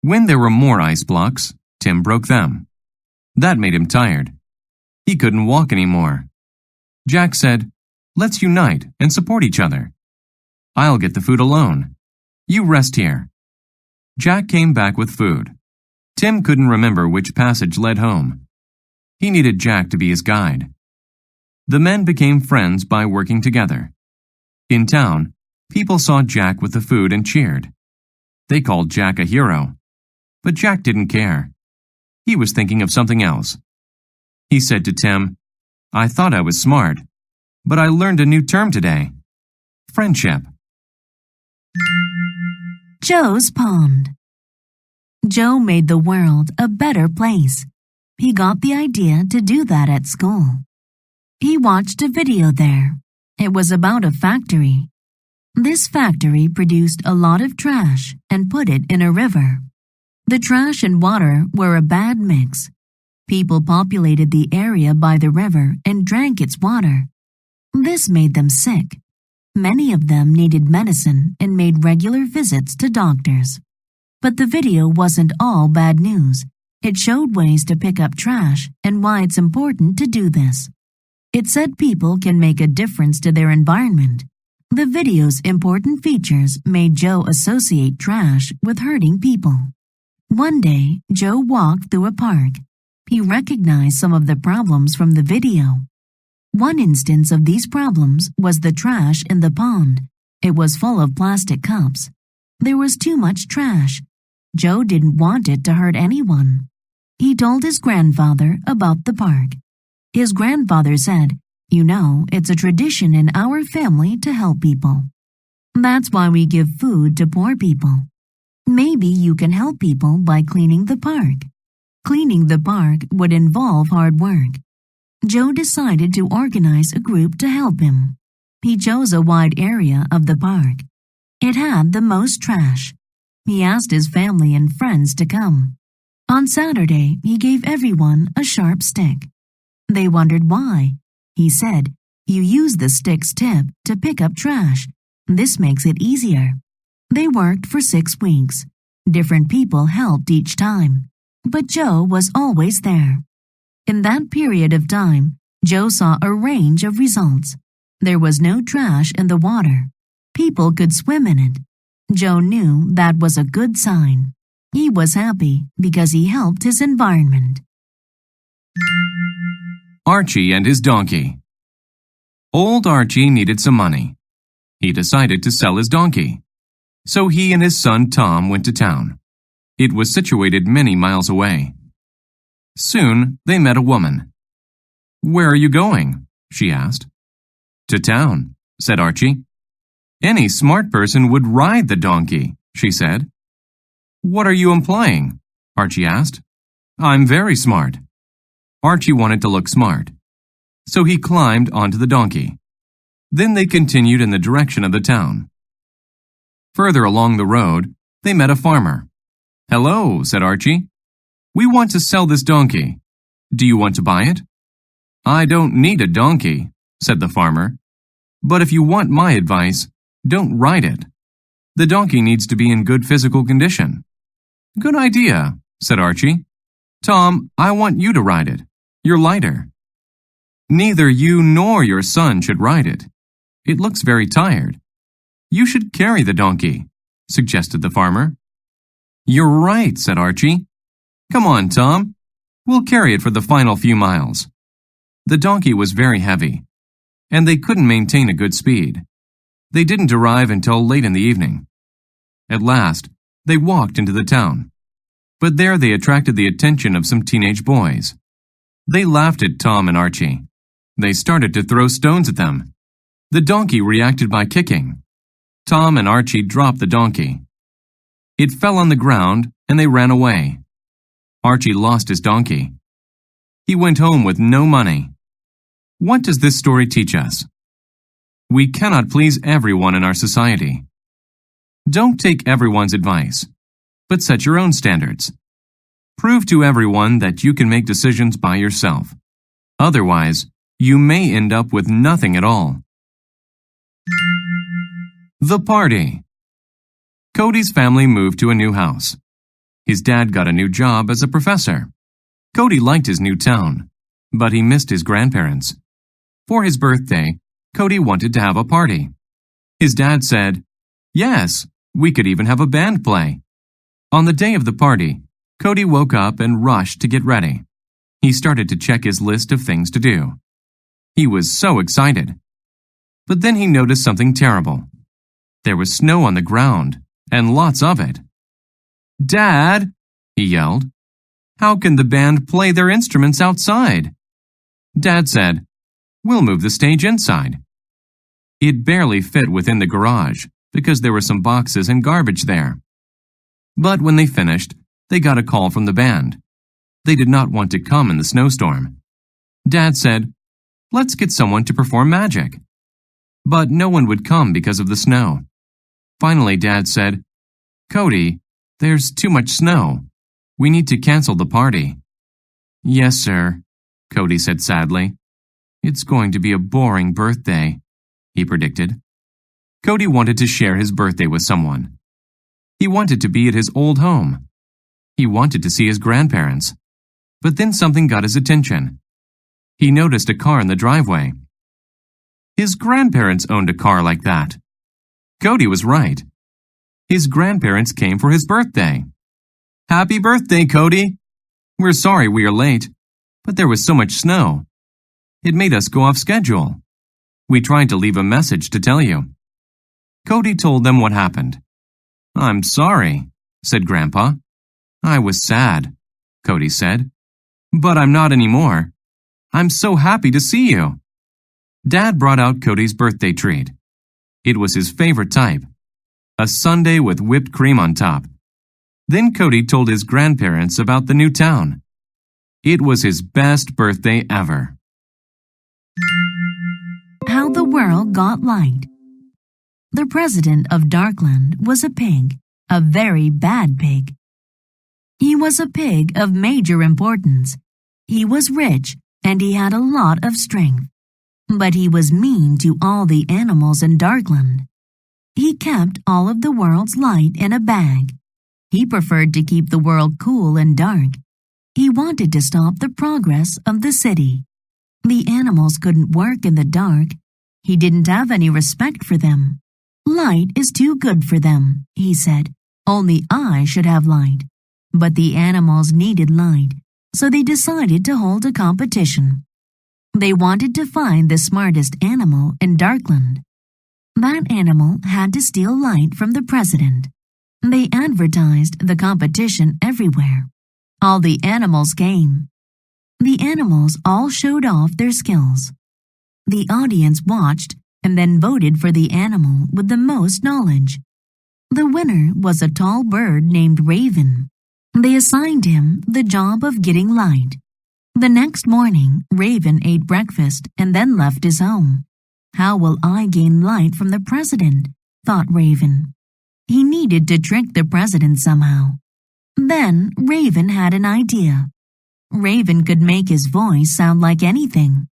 When there were more ice blocks, Tim broke them. That made him tired. He couldn't walk anymore. Jack said, "Let's unite and support each other. I'll get the food alone. You rest here." Jack came back with food. Tim couldn't remember which passage led home. He needed Jack to be his guide. The men became friends by working together. In town, people saw Jack with the food and cheered. They called Jack a hero. But Jack didn't care. He was thinking of something else. He said to Tim, "I thought I was smart, but I learned a new term today. Friendship." Joe's Pond. Joe made the world a better place. He got the idea to do that at school. He watched a video there. It was about a factory. This factory produced a lot of trash and put it in a river. The trash and water were a bad mix. People populated the area by the river and drank its water. This made them sick. Many of them needed medicine and made regular visits to doctors. But the video wasn't all bad news. It showed ways to pick up trash and why it's important to do this. It said people can make a difference to their environment. The video's important features made Joe associate trash with hurting people. One day, Joe walked through a park. He recognized some of the problems from the video. One instance of these problems was the trash in the pond. It was full of plastic cups. There was too much trash. Joe didn't want it to hurt anyone. He told his grandfather about the park. His grandfather said, "You know, it's a tradition in our family to help people. That's why we give food to poor people. Maybe you can help people by cleaning the park." Cleaning the park would involve hard work. Joe decided to organize a group to help him. He chose a wide area of the park. It had the most trash. He asked his family and friends to come. On Saturday, he gave everyone a sharp stick. They wondered why. He said, "You use the stick's tip to pick up trash. This makes it easier." They worked for 6 weeks. Different people helped each time. But Joe was always there. In that period of time, Joe saw a range of results. There was no trash in the water. People could swim in it. Joe knew that was a good sign. He was happy because he helped his environment. Archie and his donkey. Old Archie needed some money. He decided to sell his donkey. So he and his son Tom went to town. It was situated many miles away. Soon they met a woman. "Where are you going?" she asked. "To town," said Archie. "Any smart person would ride the donkey," she said. "What are you implying?" Archie asked. "I'm very smart." Archie wanted to look smart, so he climbed onto the donkey. Then they continued in the direction of the town. Further along the road, they met a farmer. "Hello," said Archie. "We want to sell this donkey. Do you want to buy it?" "I don't need a donkey," said the farmer. "But if you want my advice, don't ride it. The donkey needs to be in good physical condition." "Good idea," said Archie. "Tom, I want you to ride it. You're lighter." "Neither you nor your son should ride it. It looks very tired. You should carry the donkey," suggested the farmer. "You're right," said Archie. "Come on, Tom. We'll carry it for the final few miles." The donkey was very heavy, and they couldn't maintain a good speed. They didn't arrive until late in the evening. At last, they walked into the town. But there they attracted the attention of some teenage boys. They laughed at Tom and Archie. They started to throw stones at them. The donkey reacted by kicking. Tom and Archie dropped the donkey. It fell on the ground and they ran away. Archie lost his donkey. He went home with no money. What does this story teach us? We cannot please everyone in our society. Don't take everyone's advice, but set your own standards. Prove to everyone that you can make decisions by yourself. Otherwise, you may end up with nothing at all. The party. Cody's family moved to a new house. His dad got a new job as a professor. Cody liked his new town, but he missed his grandparents. For his birthday, Cody wanted to have a party. His dad said, "Yes, we could even have a band play." On the day of the party, Cody woke up and rushed to get ready. He started to check his list of things to do. He was so excited. But then he noticed something terrible. There was snow on the ground, and lots of it. "Dad," he yelled, "how can the band play their instruments outside?" Dad said, "We'll move the stage inside." It barely fit within the garage because there were some boxes and garbage there. But when they finished, they got a call from the band. They did not want to come in the snowstorm. Dad said, "Let's get someone to perform magic." But no one would come because of the snow. Finally, Dad said, "Cody, there's too much snow. We need to cancel the party." "Yes, sir," Cody said sadly. "It's going to be a boring birthday," he predicted. Cody wanted to share his birthday with someone. He wanted to be at his old home. He wanted to see his grandparents. But then something got his attention. He noticed a car in the driveway. His grandparents owned a car like that. Cody was right. His grandparents came for his birthday. "Happy birthday, Cody! We're sorry we are late, but there was so much snow. It made us go off schedule. We tried to leave a message to tell you." Cody told them what happened. "I'm sorry," said Grandpa. "I was sad," Cody said. "But I'm not anymore. I'm so happy to see you." Dad brought out Cody's birthday treat. It was his favorite type, a sundae with whipped cream on top. Then Cody told his grandparents about the new town. It was his best birthday ever. How the world got light. The president of Darkland was a pig, a very bad pig. He was a pig of major importance. He was rich and he had a lot of strength. But he was mean to all the animals in Darkland. He kept all of the world's light in a bag. He preferred to keep the world cool and dark. He wanted to stop the progress of the city. The animals couldn't work in the dark. He didn't have any respect for them. "Light is too good for them," he said. "Only I should have light." But the animals needed light, so they decided to hold a competition. They wanted to find the smartest animal in Darkland. That animal had to steal light from the president. They advertised the competition everywhere. All the animals came. The animals all showed off their skills. The audience watched and then voted for the animal with the most knowledge. The winner was a tall bird named Raven. They assigned him the job of getting light. The next morning, Raven ate breakfast and then left his home. "How will I gain light from the president?" thought Raven. He needed to trick the president somehow. Then Raven had an idea. Raven could make his voice sound like anything.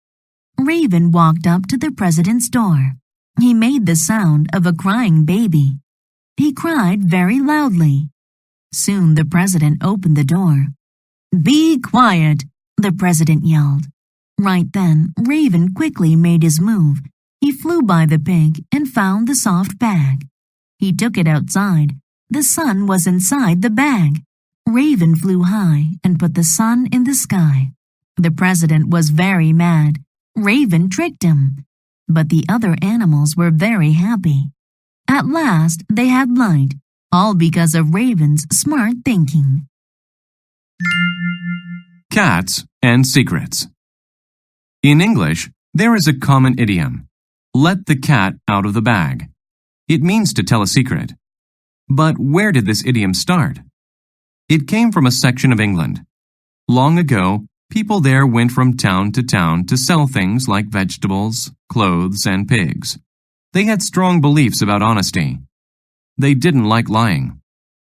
Raven walked up to the president's door. He made the sound of a crying baby. He cried very loudly. Soon the president opened the door. "Be quiet," the president yelled. Right then, Raven quickly made his move. He flew by the pig and found the soft bag. He took it outside. The sun was inside the bag. Raven flew high and put the sun in the sky. The president was very mad. Raven tricked him. But the other animals were very happy. At last, they had light, all because of Raven's smart thinking. Cats and secrets. In English, there is a common idiom, "Let the cat out of the bag." It means to tell a secret. But where did this idiom start? It came from a section of England. Long ago, people there went from town to sell things like vegetables, clothes, and pigs. They had strong beliefs about honesty. They didn't like lying.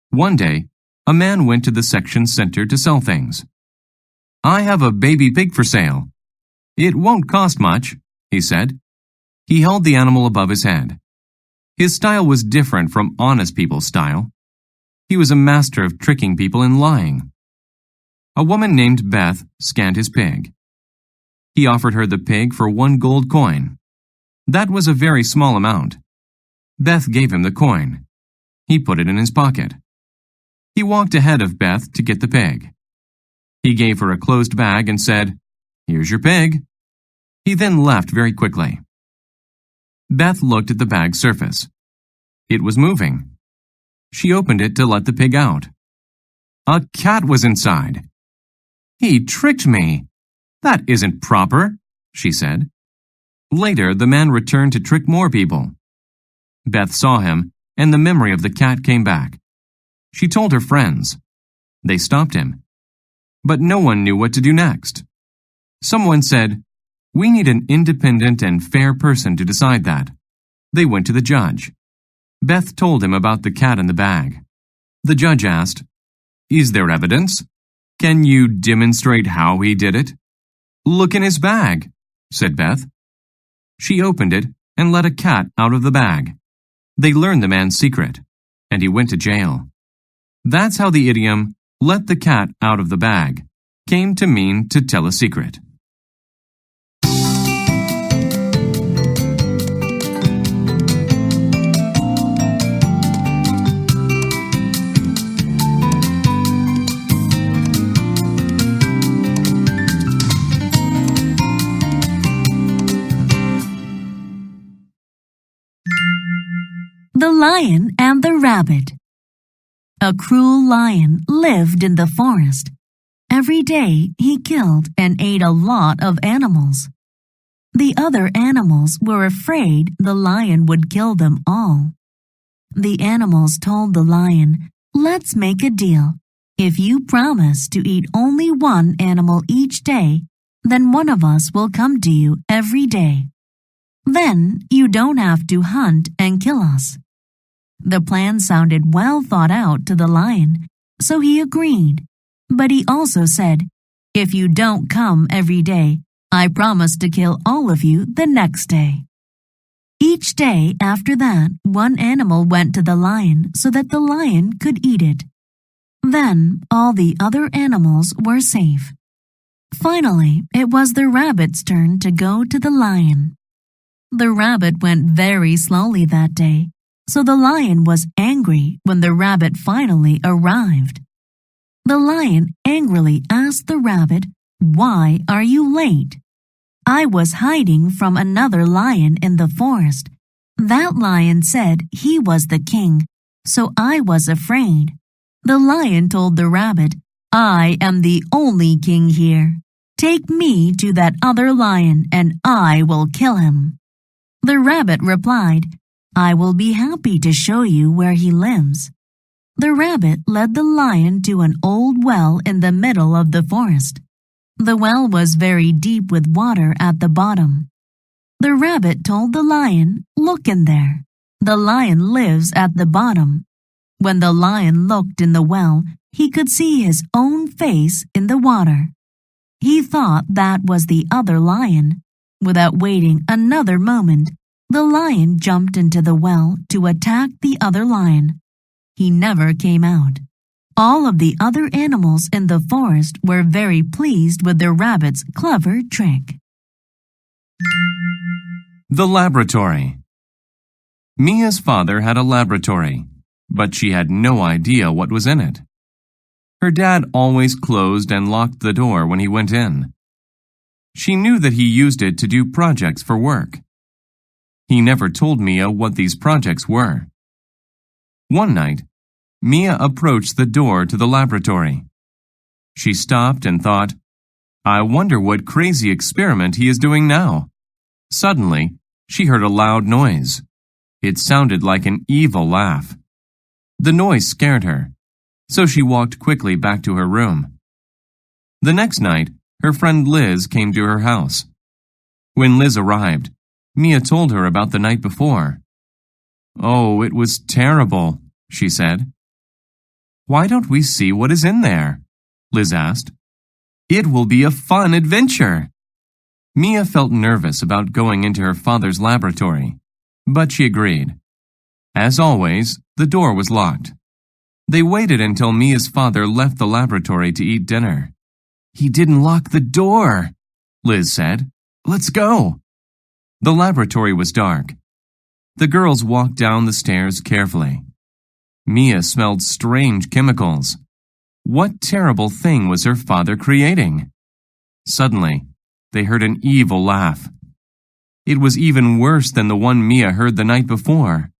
One day, a man went to the section center to sell things. "I have a baby pig for sale. It won't cost much," he said. He held the animal above his head. His style was different from honest people's style. He was a master of tricking people and lying. A woman named Beth scanned his pig. He offered her the pig for 1 gold coin. That was a very small amount. Beth gave him the coin. He put it in his pocket. He walked ahead of Beth to get the pig. He gave her a closed bag and said, "Here's your pig." He then left very quickly. Beth looked at the bag's surface. It was moving. She opened it to let the pig out. A cat was inside. "He tricked me. That isn't proper," she said. Later, the man returned to trick more people. Beth saw him, and the memory of the cat came back. She told her friends. They stopped him. But no one knew what to do next. Someone said, "We need an independent and fair person to decide that." They went to the judge. Beth told him about the cat in the bag. The judge asked, "Is there evidence? Can you demonstrate how he did it?" "Look in his bag," said Beth. She opened it and let a cat out of the bag. They learned the man's secret, and he went to jail. That's how the idiom, "let the cat out of the bag," came to mean to tell a secret. The Lion and the Rabbit. A cruel lion lived in the forest. Every day he killed and ate a lot of animals. The other animals were afraid the lion would kill them all. The animals told the lion, "Let's make a deal. If you promise to eat only one animal each day, then one of us will come to you every day. Then you don't have to hunt and kill us." The plan sounded well thought out to the lion, so he agreed. But he also said, "If you don't come every day, I promise to kill all of you the next day." Each day after that, one animal went to the lion so that the lion could eat it. Then all the other animals were safe. Finally, it was the rabbit's turn to go to the lion. The rabbit went very slowly that day, so the lion was angry when the rabbit finally arrived. The lion angrily asked the rabbit, "Why are you late?" "I was hiding from another lion in the forest. That lion said he was the king, so I was afraid." The lion told the rabbit, "I am the only king here. "Take me to that other lion and I will kill him." The rabbit replied, "I will be happy to show you where he lives." The rabbit led the lion to an old well in the middle of the forest. The well was very deep with water at the bottom. The rabbit told the lion, "Look in there. The lion lives at the bottom." When the lion looked in the well, he could see his own face in the water. He thought that was the other lion. Without waiting another moment, the lion jumped into the well to attack the other lion. He never came out. All of the other animals in the forest were very pleased with the rabbit's clever trick. The laboratory. Mia's father had a laboratory, but she had no idea what was in it. Her dad always closed and locked the door when he went in. She knew that he used it to do projects for work. He never told Mia what these projects were. One night, Mia approached the door to the laboratory. She stopped and thought, "I wonder what crazy experiment he is doing now." Suddenly, she heard a loud noise. It sounded like an evil laugh. The noise scared her, so she walked quickly back to her room. The next night, her friend Liz came to her house. When Liz arrived, Mia told her about the night before. "Oh, it was terrible," she said. "Why don't we see what is in there?" Liz asked. "It will be a fun adventure." Mia felt nervous about going into her father's laboratory, but she agreed. As always, the door was locked. They waited until Mia's father left the laboratory to eat dinner. "He didn't lock the door," Liz said. "Let's go." The laboratory was dark. The girls walked down the stairs carefully. Mia smelled strange chemicals. What terrible thing was her father creating? Suddenly, they heard an evil laugh. It was even worse than the one Mia heard the night before.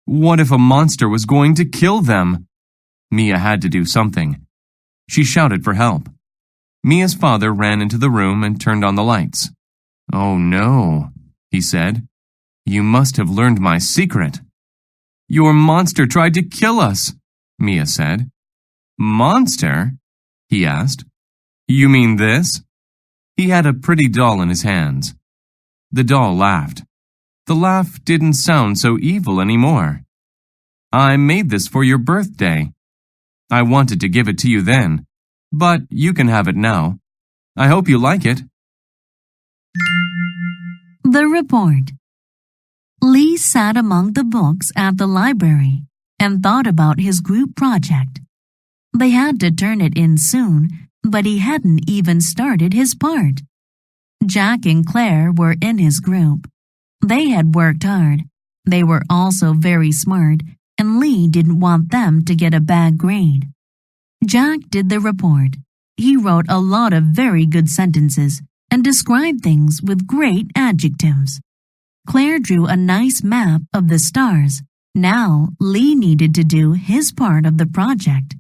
What if a monster was going to kill them? Mia had to do something. She shouted for help. Mia's father ran into the room and turned on the lights. "Oh no," he said. "You must have learned my secret." "Your monster tried to kill us," Mia said. "Monster?" he asked. "You mean this?" He had a pretty doll in his hands. The doll laughed. The laugh didn't sound so evil anymore. "I made this for your birthday. I wanted to give it to you then, but you can have it now. I hope you like it." The report. Lee sat among the books at the library and thought about his group project. They had to turn it in soon, but he hadn't even started his part. Jack and Claire were in his group. They had worked hard. They were also very smart, and Lee didn't want them to get a bad grade. Jack did the report. He wrote a lot of very good sentences and described things with great adjectives. Claire drew a nice map of the stars. Now Lee needed to do his part of the project.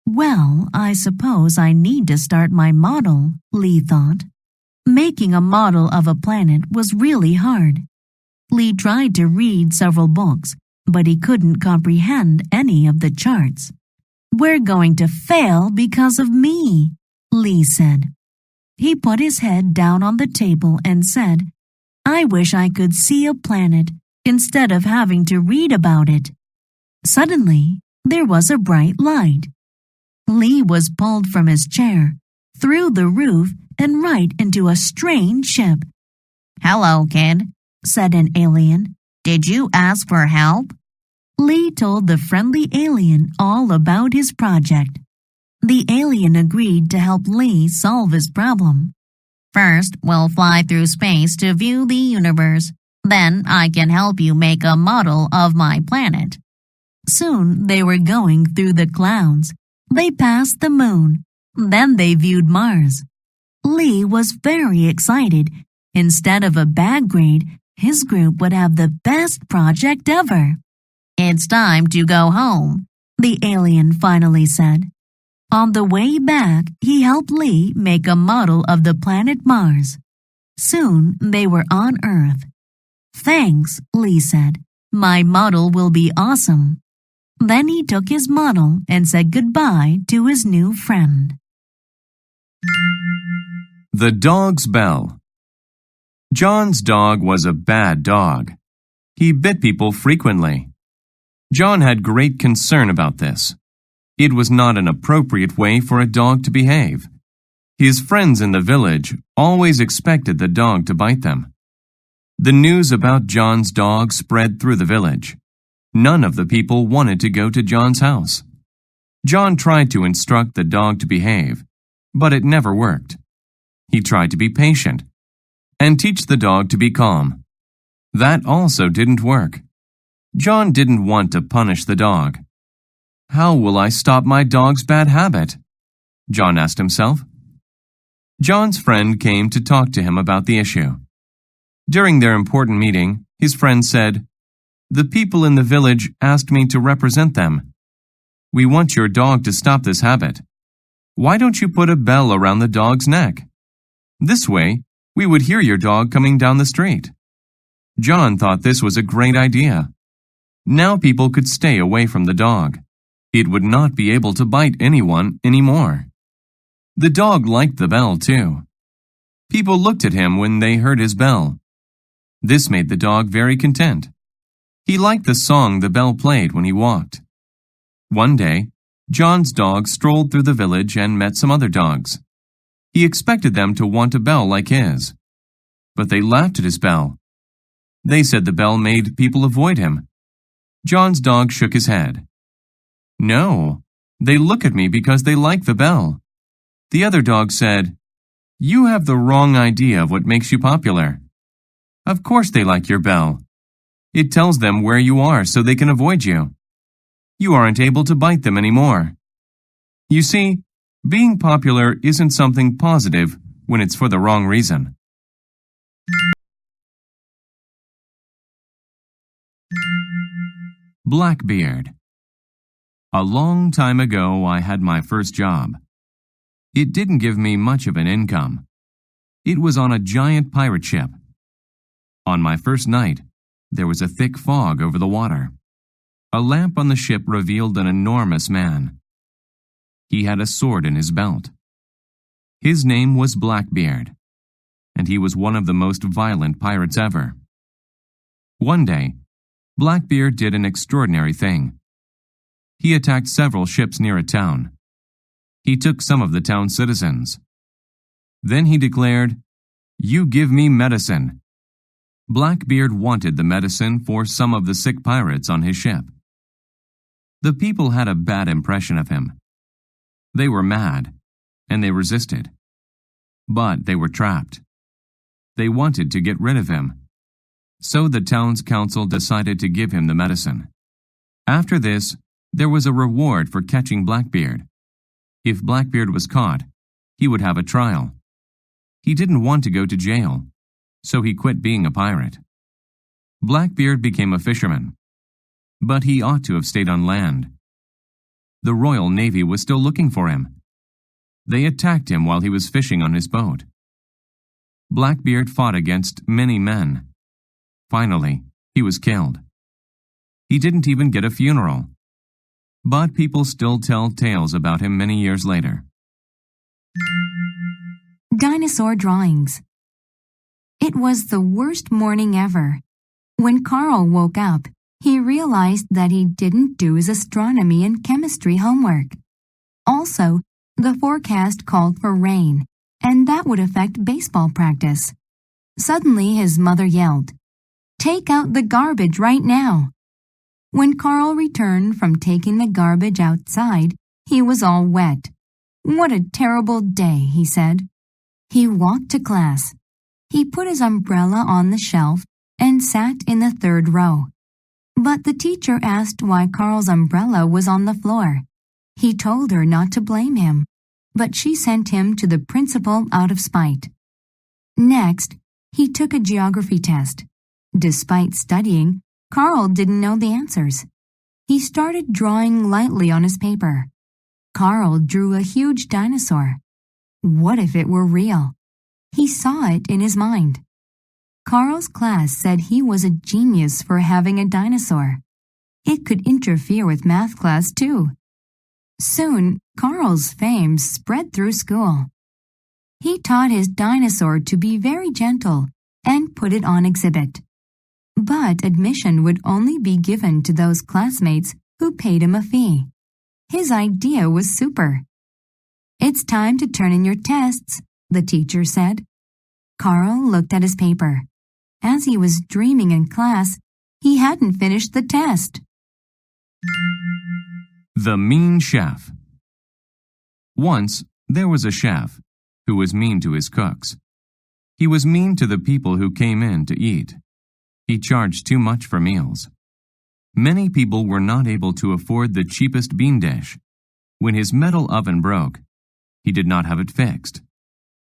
"Well, I suppose I need to start my model," Lee thought. Making a model of a planet was really hard. Lee tried to read several books, but he couldn't comprehend any of the charts. "We're going to fail because of me," Lee said. He put his head down on the table and said, "I wish I could see a planet instead of having to read about it." Suddenly, there was a bright light. Lee was pulled from his chair, through the roof, and right into a strange ship. "Hello, kid," said an alien. "Did you ask for help?" Lee told the friendly alien all about his project. The alien agreed to help Lee solve his problem. "First, we'll fly through space to view the universe. Then I can help you make a model of my planet." Soon they were going through the clouds. They passed the moon. Then they viewed Mars. Lee was very excited. Instead of a bad grade, his group would have the best project ever. "It's time to go home," the alien finally said. On the way back, he helped Lee make a model of the planet Mars. Soon they were on Earth. "Thanks," Lee said. "My model will be awesome." Then he took his model and said goodbye to his new friend. The Dog's Bell. John's dog was a bad dog. He bit people frequently. John had great concern about this. It was not an appropriate way for a dog to behave. His friends in the village always expected the dog to bite them. The news about John's dog spread through the village. None of the people wanted to go to John's house. John tried to instruct the dog to behave, but it never worked. He tried to be patient and teach the dog to be calm. That also didn't work. John didn't want to punish the dog. "How will I stop my dog's bad habit?" John asked himself. John's friend came to talk to him about the issue. During their important meeting, his friend said, "The people in the village asked me to represent them. We want your dog to stop this habit. Why don't you put a bell around the dog's neck? This way, we would hear your dog coming down the street." John thought this was a great idea. Now people could stay away from the dog. It would not be able to bite anyone anymore. The dog liked the bell too. People looked at him when they heard his bell. This made the dog very content. He liked the song the bell played when he walked. One day, John's dog strolled through the village and met some other dogs. He expected them to want a bell like his. But they laughed at his bell. They said the bell made people avoid him. John's dog shook his head. "No, they look at me because they like the bell." The other dog said, "You have the wrong idea of what makes you popular. Of course they like your bell. It tells them where you are so they can avoid you. You aren't able to bite them anymore. You see, being popular isn't something positive when it's for the wrong reason." Blackbeard. A long time ago, I had my first job. It didn't give me much of an income. It was on a giant pirate ship. On my first night, there was a thick fog over the water. A lamp on the ship revealed an enormous man. He had a sword in his belt. His name was Blackbeard, and he was one of the most violent pirates ever. One day, Blackbeard did an extraordinary thing. He attacked several ships near a town. He took some of the town's citizens. Then he declared, "You give me medicine." Blackbeard wanted the medicine for some of the sick pirates on his ship. The people had a bad impression of him. They were mad, and they resisted. But they were trapped. They wanted to get rid of him. So the town's council decided to give him the medicine. After this, there was a reward for catching Blackbeard. If Blackbeard was caught, he would have a trial. He didn't want to go to jail, so he quit being a pirate. Blackbeard became a fisherman, but he ought to have stayed on land. The Royal Navy was still looking for him. They attacked him while he was fishing on his boat. Blackbeard fought against many men. Finally, he was killed. He didn't even get a funeral. But people still tell tales about him many years later. Dinosaur drawings. It was the worst morning ever. When Carl woke up, he realized that he didn't do his astronomy and chemistry homework. Also, the forecast called for rain, and that would affect baseball practice. Suddenly, his mother yelled, "Take out the garbage right now!" When Carl returned from taking the garbage outside, he was all wet. "What a terrible day," he said. He walked to class. He put his umbrella on the shelf and sat in the third row. But the teacher asked why Carl's umbrella was on the floor. He told her not to blame him, but she sent him to the principal out of spite. Next, he took a geography test. Despite studying, Carl didn't know the answers. He started drawing lightly on his paper. Carl drew a huge dinosaur. What if it were real? He saw it in his mind. Carl's class said he was a genius for having a dinosaur. It could interfere with math class too. Soon, Carl's fame spread through school. He taught his dinosaur to be very gentle and put it on exhibit. But admission would only be given to those classmates who paid him a fee. His idea was super. "It's time to turn in your tests," the teacher said. Carl looked at his paper. As he was dreaming in class, he hadn't finished the test. The Mean Chef. Once, there was a chef who was mean to his cooks. He was mean to the people who came in to eat. He charged too much for meals. Many people were not able to afford the cheapest bean dish. When his metal oven broke, he did not have it fixed.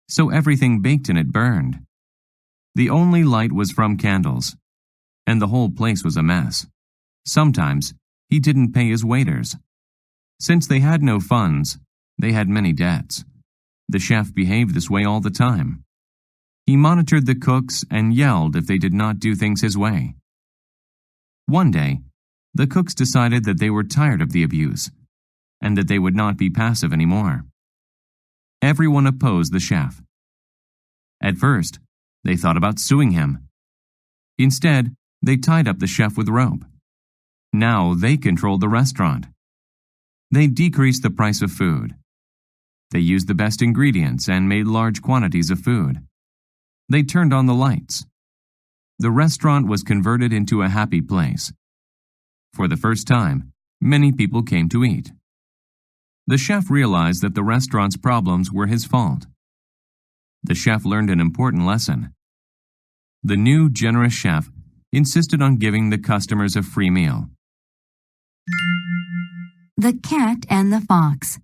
So everything baked in it burned. The only light was from candles, and the whole place was a mess. Sometimes, he didn't pay his waiters. Since they had no funds, they had many debts. The chef behaved this way all the time. He monitored the cooks and yelled if they did not do things his way. One day, the cooks decided that they were tired of the abuse, and that they would not be passive anymore. Everyone opposed the chef. At first, they thought about suing him. Instead, they tied up the chef with rope. Now they controlled the restaurant. They decreased the price of food. They used the best ingredients and made large quantities of food. They turned on the lights. The restaurant was converted into a happy place. For the first time, many people came to eat. The chef realized that the restaurant's problems were his fault. The chef learned an important lesson. The new generous chef insisted on giving the customers a free meal. The Cat and the Fox.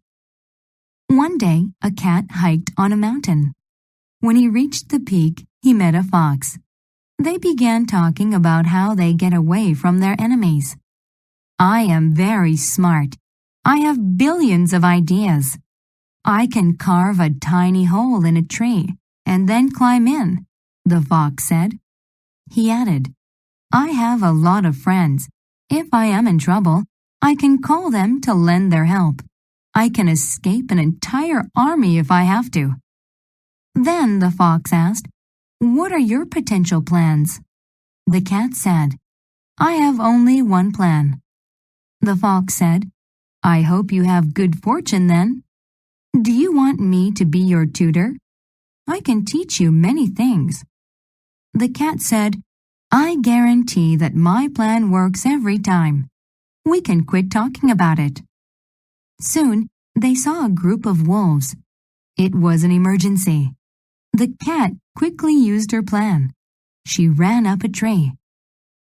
One day, a cat hiked on a mountain. When he reached the peak, he met a fox. They began talking about how they get away from their enemies. "I am very smart. I have billions of ideas. I can carve a tiny hole in a tree and then climb in," the fox said. He added, "I have a lot of friends. If I am in trouble, I can call them to lend their help. I can escape an entire army if I have to." Then the fox asked, "What are your potential plans?" The cat said, "I have only one plan." The fox said, "I hope you have good fortune then. Do you want me to be your tutor? I can teach you many things." The cat said, "I guarantee that my plan works every time. We can quit talking about it." Soon, they saw a group of wolves. It was an emergency. The cat quickly used her plan. She ran up a tree.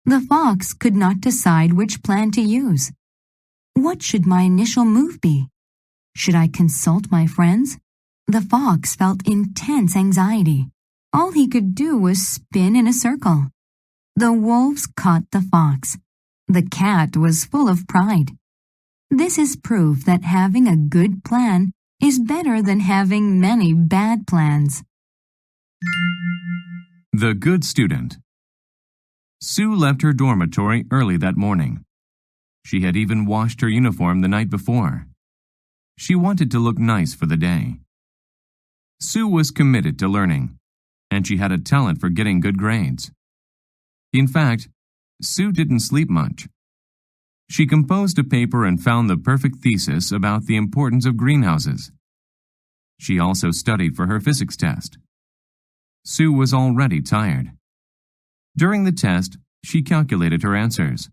The fox could not decide which plan to use. What should my initial move be? Should I consult my friends? The fox felt intense anxiety. All he could do was spin in a circle. The wolves caught the fox. The cat was full of pride. This is proof that having a good plan is better than having many bad plans. The Good Student. Sue left her dormitory early that morning. She had even washed her uniform the night before. She wanted to look nice for the day. Sue was committed to learning, and she had a talent for getting good grades. In fact, Sue didn't sleep much. She composed a paper and found the perfect thesis about the importance of greenhouses. She also studied for her physics test. Sue was already tired. During the test, she calculated her answers.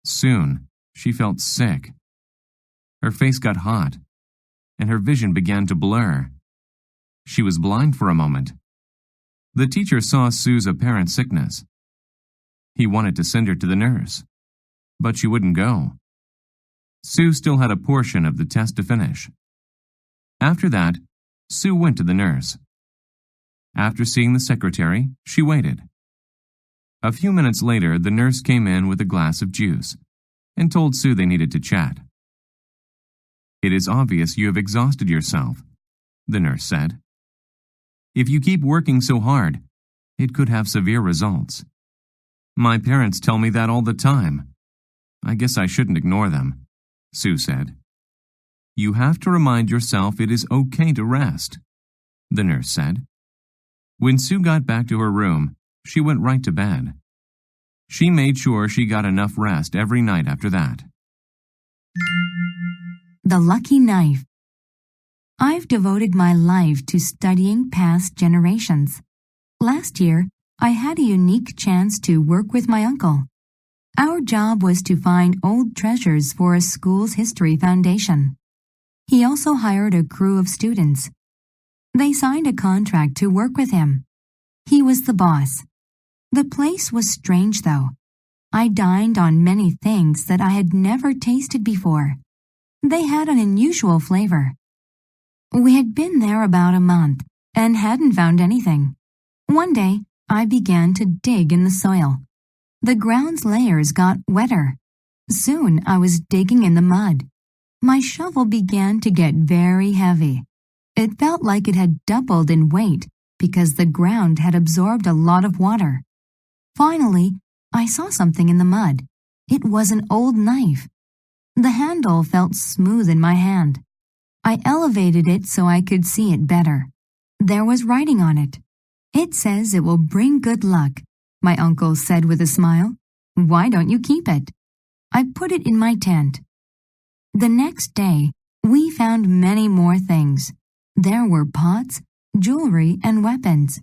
Soon, she felt sick. Her face got hot, and her vision began to blur. She was blind for a moment. The teacher saw Sue's apparent sickness. He wanted to send her to the nurse, but she wouldn't go. Sue still had a portion of the test to finish. After that, Sue went to the nurse. After seeing the secretary, she waited. A few minutes later, the nurse came in with a glass of juice and told Sue they needed to chat. "It is obvious you have exhausted yourself," the nurse said. "If you keep working so hard, it could have severe results." "My parents tell me that all the time. I guess I shouldn't ignore them," Sue said. "You have to remind yourself it is okay to rest," the nurse said. When Sue got back to her room, she went right to bed. She made sure she got enough rest every night after that. The Lucky Knife. I've devoted my life to studying past generations. Last year, I had a unique chance to work with my uncle. Our job was to find old treasures for a school's history foundation. He also hired a crew of students. They signed a contract to work with him. He was the boss. The place was strange, though. I dined on many things that I had never tasted before. They had an unusual flavor. We had been there about a month and hadn't found anything. One day, I began to dig in the soil. The ground's layers got wetter. Soon, I was digging in the mud. My shovel began to get very heavy. It felt like it had doubled in weight because the ground had absorbed a lot of water. Finally, I saw something in the mud. It was an old knife. The handle felt smooth in my hand. I elevated it so I could see it better. There was writing on it. "It says it will bring good luck," my uncle said with a smile. "Why don't you keep it?" I put it in my tent. The next day, we found many more things. There were pots, jewelry, and weapons.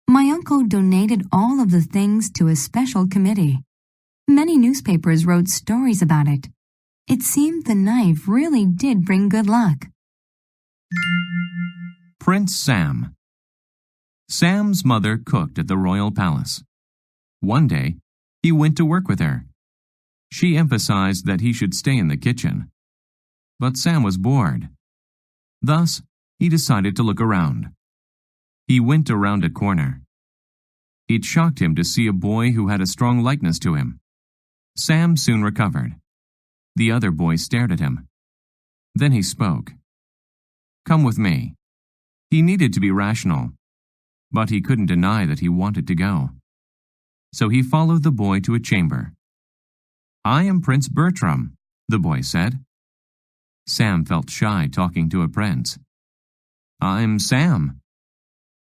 My uncle donated all of the things to a special committee. Many newspapers wrote stories about it. It seemed the knife really did bring good luck. Prince Sam. Sam's mother cooked at the royal palace. One day, he went to work with her. She emphasized that he should stay in the kitchen. But Sam was bored. Thus, he decided to look around. He went around a corner. It shocked him to see a boy who had a strong likeness to him. Sam soon recovered. The other boy stared at him. Then he spoke. "Come with me." He needed to be rational, but he couldn't deny that he wanted to go. So he followed the boy to a chamber. "I am Prince Bertram," the boy said. Sam felt shy talking to a prince. "I'm Sam."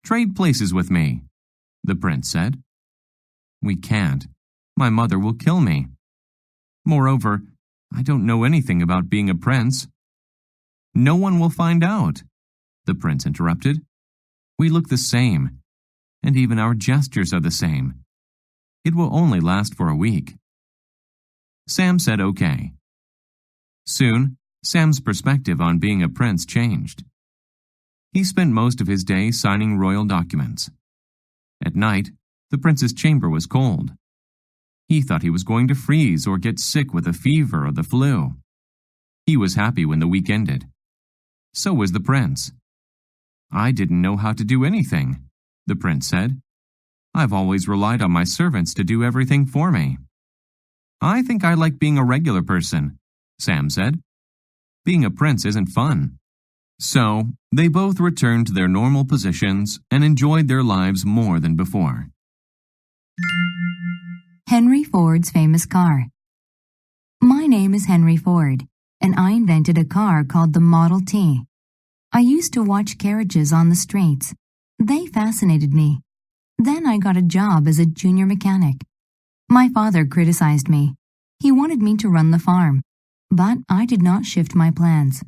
"Trade places with me," the prince said. "We can't. My mother will kill me. Moreover, I don't know anything about being a prince." "No one will find out," the prince interrupted. "We look the same, and even our gestures are the same. It will only last for a week." Sam said okay. Soon, Sam's perspective on being a prince changed. He spent most of his day signing royal documents. At night, the prince's chamber was cold. He thought he was going to freeze or get sick with a fever or the flu. He was happy when the week ended. So was the prince. "I didn't know how to do anything," the prince said. "I've always relied on my servants to do everything for me." "I think I like being a regular person," Sam said. "Being a prince isn't fun." So, they both returned to their normal positions and enjoyed their lives more than before. Henry Ford's famous car. My name is Henry Ford, and I invented a car called the Model T. I used to watch carriages on the streets. They fascinated me. Then I got a job as a junior mechanic. My father criticized me. He wanted me to run the farm, but I did not shift my plans.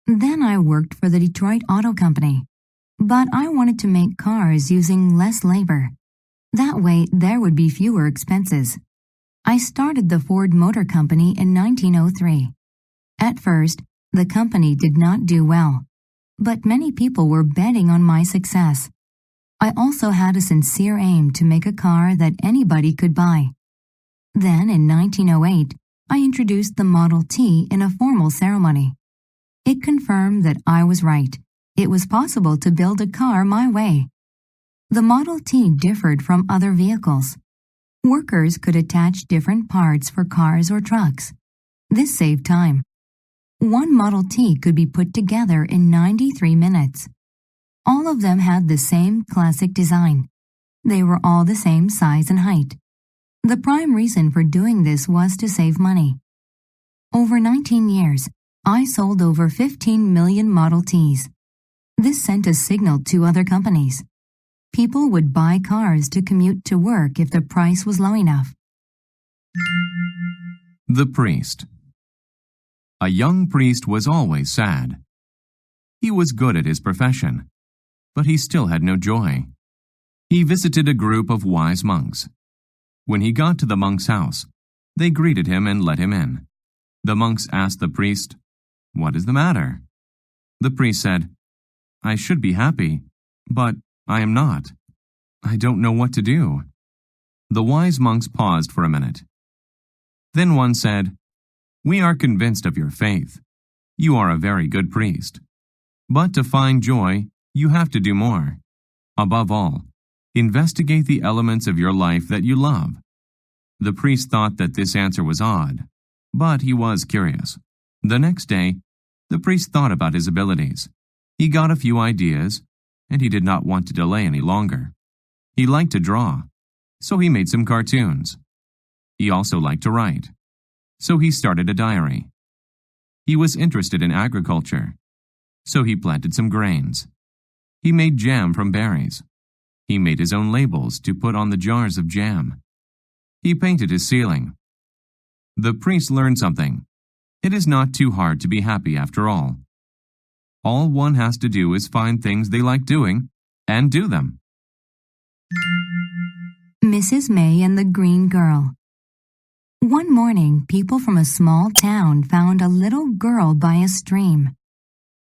Then I worked for the Detroit Auto Company, but I wanted to make cars using less labor. That way, there would be fewer expenses. I started the Ford Motor Company in 1903. At first, the company did not do well, but many people were betting on my success. I also had a sincere aim to make a car that anybody could buy. Then, in 1908, I introduced the Model T in a formal ceremony. It confirmed that I was right. It was possible to build a car my way. The Model T differed from other vehicles. Workers could attach different parts for cars or trucks. This saved time. One Model T could be put together in 93 minutes. All of them had the same classic design. They were all the same size and height. The prime reason for doing this was to save money. Over 19 years, I sold over 15 million Model Ts. This sent a signal to other companies. People would buy cars to commute to work if the price was low enough. The priest. A young priest was always sad. He was good at his profession, but he still had no joy. He visited a group of wise monks. When he got to the monk's house, they greeted him and let him in. The monks asked the priest, "What is the matter?" The priest said, "I should be happy, but I am not. I don't know what to do." The wise monks paused for a minute. Then one said, "We are convinced of your faith. You are a very good priest. But to find joy, you have to do more. Above all, investigate the elements of your life that you love." The priest thought that this answer was odd, but he was curious. The next day, the priest thought about his abilities. He got a few ideas, and he did not want to delay any longer. He liked to draw, so he made some cartoons. He also liked to write, so he started a diary. He was interested in agriculture, so he planted some grains. He made jam from berries. He made his own labels to put on the jars of jam. He painted his ceiling. The priest learned something. It is not too hard to be happy after all. All one has to do is find things they like doing and do them. Mrs. May and the Green Girl. One morning, people from a small town found a little girl by a stream.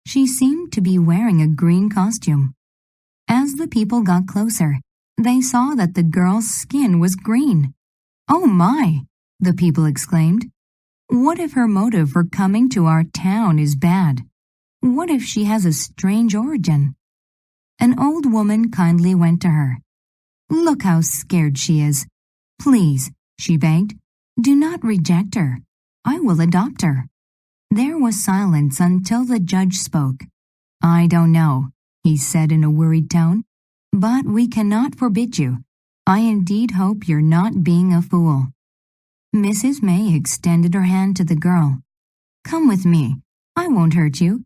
She seemed to be wearing a green costume. As the people got closer, they saw that the girl's skin was green. "Oh my!" the people exclaimed. "What if her motive for coming to our town is bad? What if she has a strange origin?" An old woman kindly went to her. "Look how scared she is. Please," she begged, "do not reject her. I will adopt her." There was silence until the judge spoke. "I don't know," he said in a worried tone, "but we cannot forbid you. I indeed hope you're not being a fool." Mrs. May extended her hand to the girl. "Come with me. I won't hurt you."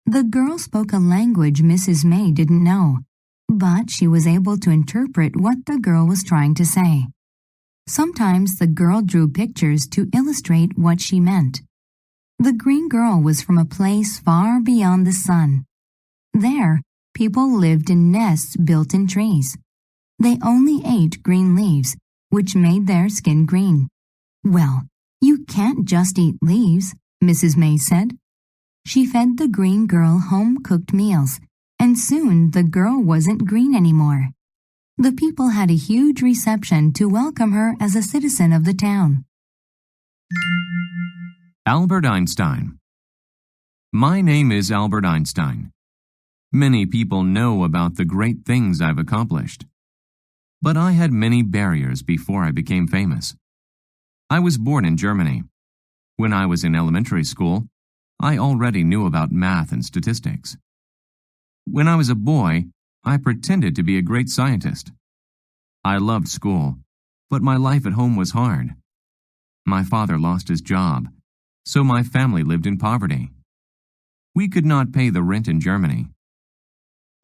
The girl spoke a language Mrs. May didn't know, but she was able to interpret what the girl was trying to say. Sometimes the girl drew pictures to illustrate what she meant. The green girl was from a place far beyond the sun. There, people lived in nests built in trees. They only ate green leaves, which made their skin green. "Well, you can't just eat leaves," Mrs. May said. She fed the green girl home-cooked meals, and soon the girl wasn't green anymore. The people had a huge reception to welcome her as a citizen of the town. Albert Einstein. My name is Albert Einstein. Many people know about the great things I've accomplished. But I had many barriers before I became famous. I was born in Germany. When I was in elementary school, I already knew about math and statistics. When I was a boy, I pretended to be a great scientist. I loved school, but my life at home was hard. My father lost his job, so my family lived in poverty. We could not pay the rent in Germany.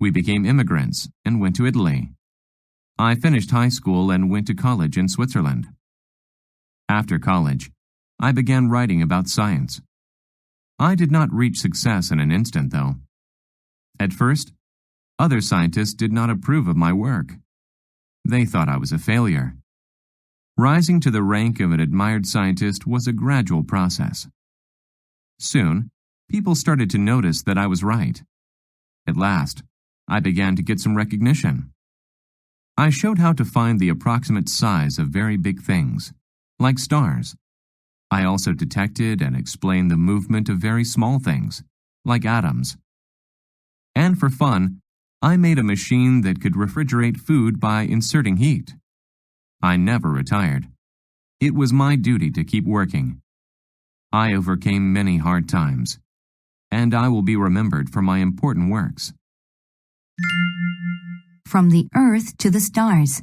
We became immigrants and went to Italy. I finished high school and went to college in Switzerland. After college, I began writing about science. I did not reach success in an instant, though. At first, other scientists did not approve of my work. They thought I was a failure. Rising to the rank of an admired scientist was a gradual process. Soon, people started to notice that I was right. At last, I began to get some recognition. I showed how to find the approximate size of very big things, like stars. I also detected and explained the movement of very small things, like atoms. And for fun, I made a machine that could refrigerate food by inserting heat. I never retired. It was my duty to keep working. I overcame many hard times, and I will be remembered for my important works. From the earth to the stars.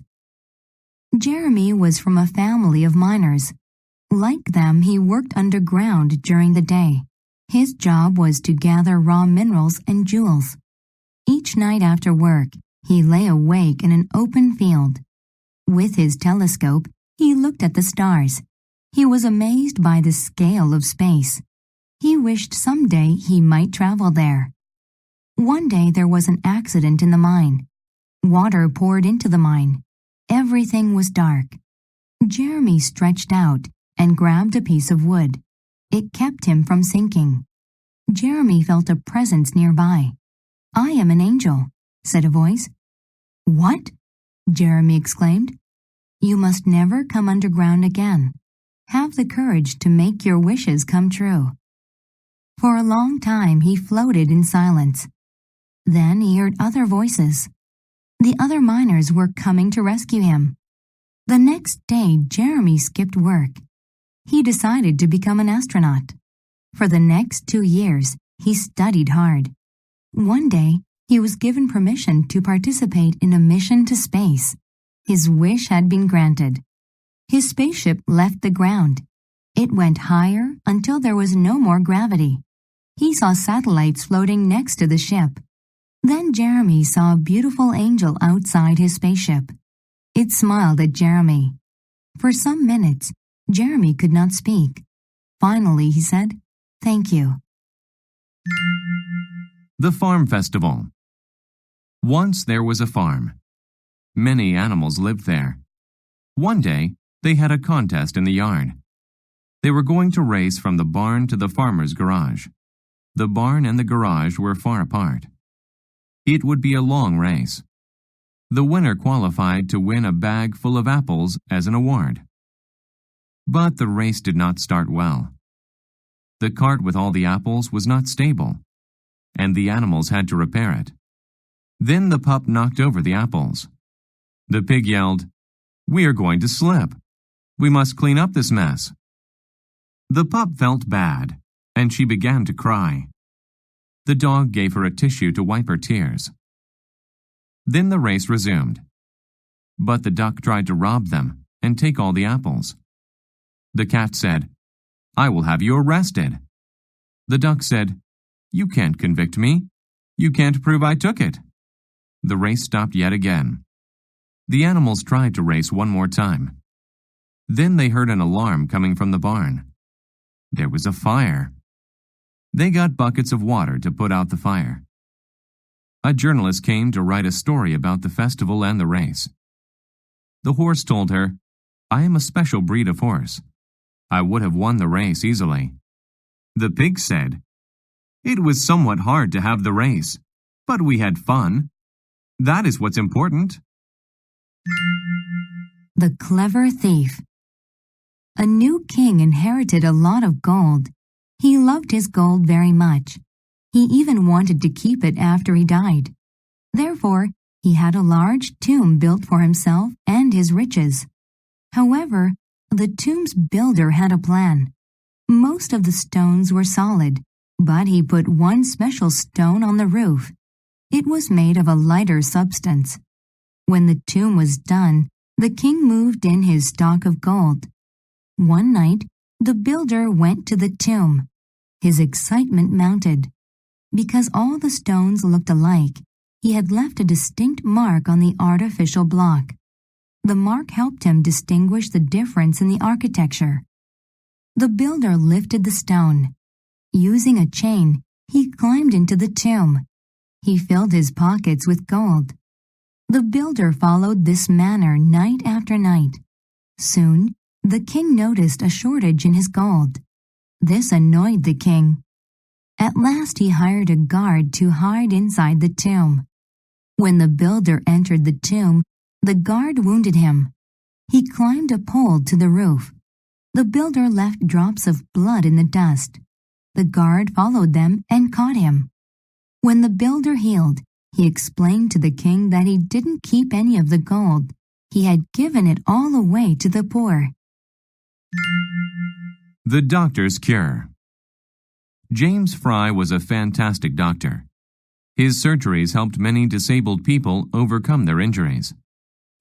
Jeremy was from a family of miners. Like them, he worked underground during the day. His job was to gather raw minerals and jewels. Each night after work, he lay awake in an open field. With his telescope, he looked at the stars. He was amazed by the scale of space. He wished someday he might travel there. One day there was an accident in the mine. Water poured into the mine. Everything was dark. Jeremy stretched out and grabbed a piece of wood. It kept him from sinking. Jeremy felt a presence nearby. "I am an angel," said a voice. "What?" Jeremy exclaimed. "You must never come underground again. Have the courage to make your wishes come true." For a long time he floated in silence. Then he heard other voices. The other miners were coming to rescue him. The next day, Jeremy skipped work. He decided to become an astronaut. For the next 2 years, he studied hard. One day, he was given permission to participate in a mission to space. His wish had been granted. His spaceship left the ground. It went higher until there was no more gravity. He saw satellites floating next to the ship. Then Jeremy saw a beautiful angel outside his spaceship. It smiled at Jeremy. For some minutes, Jeremy could not speak. Finally, he said, "Thank you." The Farm Festival. Once there was a farm. Many animals lived there. One day, they had a contest in the yard. They were going to race from the barn to the farmer's garage. The barn and the garage were far apart. It would be a long race. The winner qualified to win a bag full of apples as an award. But the race did not start well. The cart with all the apples was not stable, and the animals had to repair it. Then the pup knocked over the apples. The pig yelled, "We are going to slip. We must clean up this mess." The pup felt bad, and she began to cry. The dog gave her a tissue to wipe her tears. Then the race resumed. But the duck tried to rob them and take all the apples. The cat said, "I will have you arrested." The duck said, "You can't convict me. You can't prove I took it." The race stopped yet again. The animals tried to race one more time. Then they heard an alarm coming from the barn. There was a fire. They got buckets of water to put out the fire. A journalist came to write a story about the festival and the race. The horse told her, "I am a special breed of horse. I would have won the race easily." The pig said, "It was somewhat hard to have the race, but we had fun. That is what's important." The Clever Thief. A new king inherited a lot of gold. He loved his gold very much. He even wanted to keep it after he died. Therefore, he had a large tomb built for himself and his riches. However, the tomb's builder had a plan. Most of the stones were solid, but he put one special stone on the roof. It was made of a lighter substance. When the tomb was done, the king moved in his stock of gold. One night, the builder went to the tomb. His excitement mounted. Because all the stones looked alike, he had left a distinct mark on the artificial block. The mark helped him distinguish the difference in the architecture. The builder lifted the stone. Using a chain, he climbed into the tomb. He filled his pockets with gold. The builder followed this manner night after night. Soon, the king noticed a shortage in his gold. This annoyed the king. At last he hired a guard to hide inside the tomb. When the builder entered the tomb, the guard wounded him. He climbed a pole to the roof. The builder left drops of blood in the dust. The guard followed them and caught him. When the builder healed, he explained to the king that he didn't keep any of the gold. He had given it all away to the poor. The Doctor's Cure. James Fry was a fantastic doctor. His surgeries helped many disabled people overcome their injuries.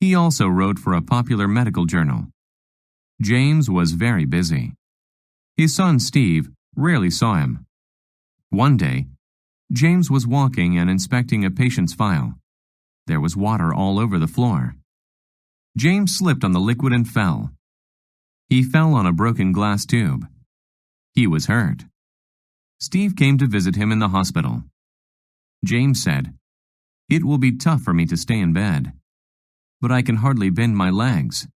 He also wrote for a popular medical journal. James was very busy. His son Steve rarely saw him. One day, James was walking and inspecting a patient's file. There was water all over the floor. James slipped on the liquid and fell. He fell on a broken glass tube. He was hurt. Steve came to visit him in the hospital. James said, "It will be tough for me to stay in bed, but I can hardly bend my legs."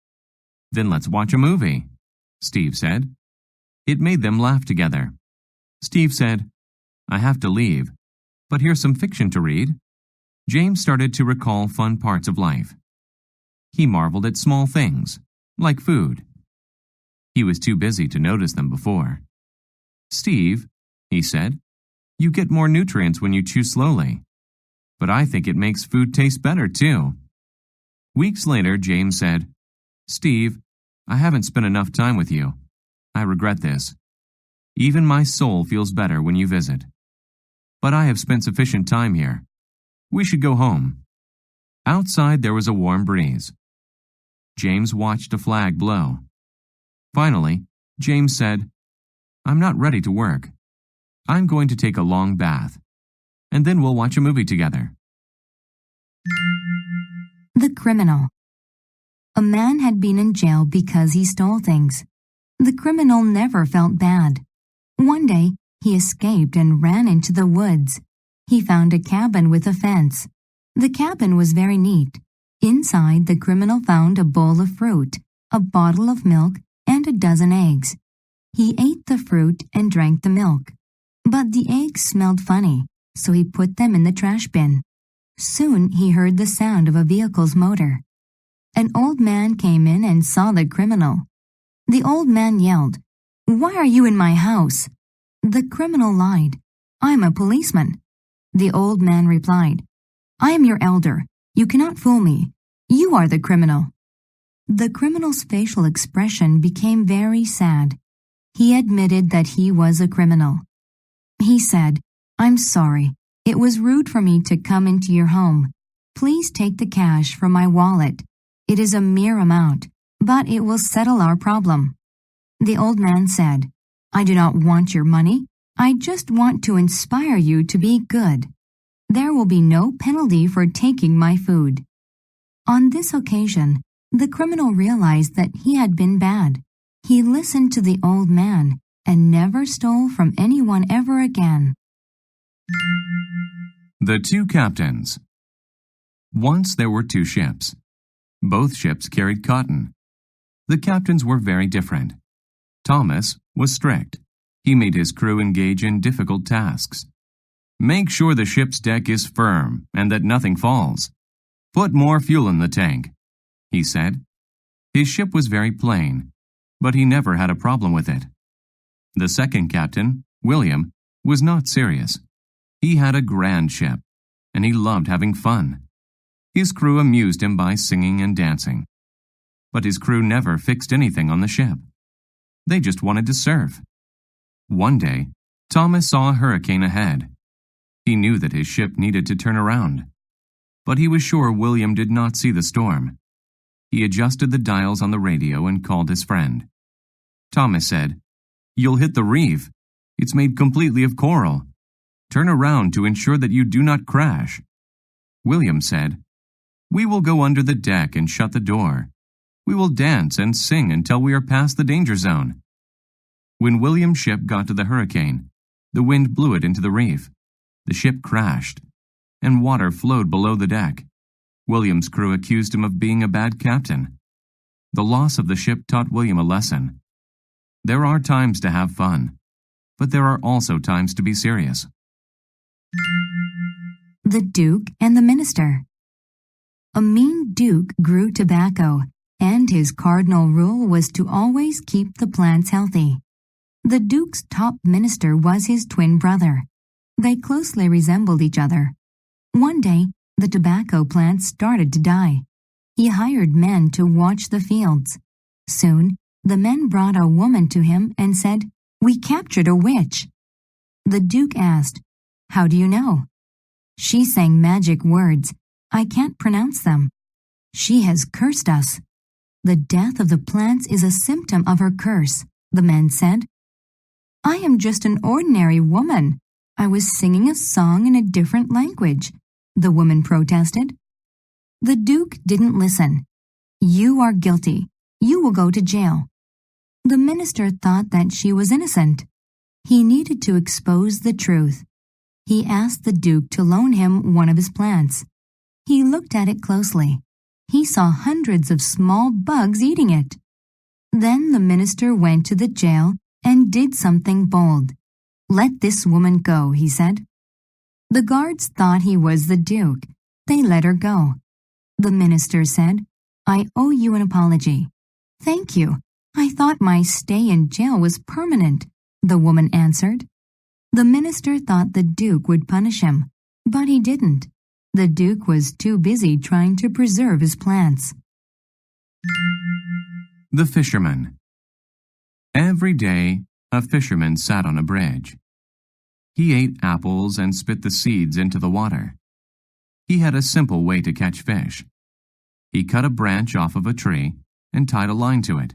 "Then let's watch a movie," Steve said. It made them laugh together. Steve said, "I have to leave, but here's some fiction to read." James started to recall fun parts of life. He marveled at small things, like food. He was too busy to notice them before. "Steve," he said, "you get more nutrients when you chew slowly. But I think it makes food taste better, too." Weeks later, James said, "Steve, I haven't spent enough time with you. I regret this. Even my soul feels better when you visit. But I have spent sufficient time here. We should go home." Outside there was a warm breeze. James watched a flag blow. Finally, James said, "I'm not ready to work. I'm going to take a long bath, and then we'll watch a movie together." The criminal. A man had been in jail because he stole things. The criminal never felt bad. One day, he escaped and ran into the woods. He found a cabin with a fence. The cabin was very neat. Inside, the criminal found a bowl of fruit, a bottle of milk, and a dozen eggs. He ate the fruit and drank the milk. But the eggs smelled funny, so he put them in the trash bin. Soon he heard the sound of a vehicle's motor. An old man came in and saw the criminal. The old man yelled, "Why are you in my house?" The criminal lied, "I'm a policeman." The old man replied, "I am your elder. You cannot fool me. You are the criminal." The criminal's facial expression became very sad. He admitted that he was a criminal. He said, "I'm sorry. It was rude for me to come into your home. Please take the cash from my wallet. It is a mere amount, but it will settle our problem." The old man said, "I do not want your money. I just want to inspire you to be good. There will be no penalty for taking my food." On this occasion, the criminal realized that he had been bad. He listened to the old man and never stole from anyone ever again. The Two Captains. Once there were two ships. Both ships carried cotton. The captains were very different. Thomas was strict. He made his crew engage in difficult tasks. "Make sure the ship's deck is firm and that nothing falls. Put more fuel in the tank," he said. His ship was very plain, but he never had a problem with it. The second captain, William, was not serious. He had a grand ship, and he loved having fun. His crew amused him by singing and dancing. But his crew never fixed anything on the ship. They just wanted to surf. One day, Thomas saw a hurricane ahead. He knew that his ship needed to turn around. But he was sure William did not see the storm. He adjusted the dials on the radio and called his friend. Thomas said, "You'll hit the reef. It's made completely of coral. Turn around to ensure that you do not crash." William said, "We will go under the deck and shut the door. We will dance and sing until we are past the danger zone." When William's ship got to the hurricane, the wind blew it into the reef. The ship crashed, and water flowed below the deck. William's crew accused him of being a bad captain. The loss of the ship taught William a lesson. There are times to have fun, but there are also times to be serious. The Duke and the Minister. A mean duke grew tobacco, and his cardinal rule was to always keep the plants healthy. The duke's top minister was his twin brother. They closely resembled each other. One day, the tobacco plants started to die. He hired men to watch the fields. Soon, the men brought a woman to him and said, "We captured a witch." The Duke asked, "How do you know?" "She sang magic words. I can't pronounce them. She has cursed us." "The death of the plants is a symptom of her curse," the man said. "I am just an ordinary woman. I was singing a song in a different language," the woman protested. The Duke didn't listen. "You are guilty. You will go to jail." The minister thought that she was innocent. He needed to expose the truth. He asked the Duke to loan him one of his plants. He looked at it closely. He saw hundreds of small bugs eating it. Then the minister went to the jail and did something bold. "Let this woman go," he said. The guards thought he was the Duke. They let her go. The minister said, "I owe you an apology." "Thank you. I thought my stay in jail was permanent," the woman answered. The minister thought the Duke would punish him, but he didn't. The Duke was too busy trying to preserve his plants. The fisherman. Every day, a fisherman sat on a bridge. He ate apples and spit the seeds into the water. He had a simple way to catch fish. He cut a branch off of a tree and tied a line to it.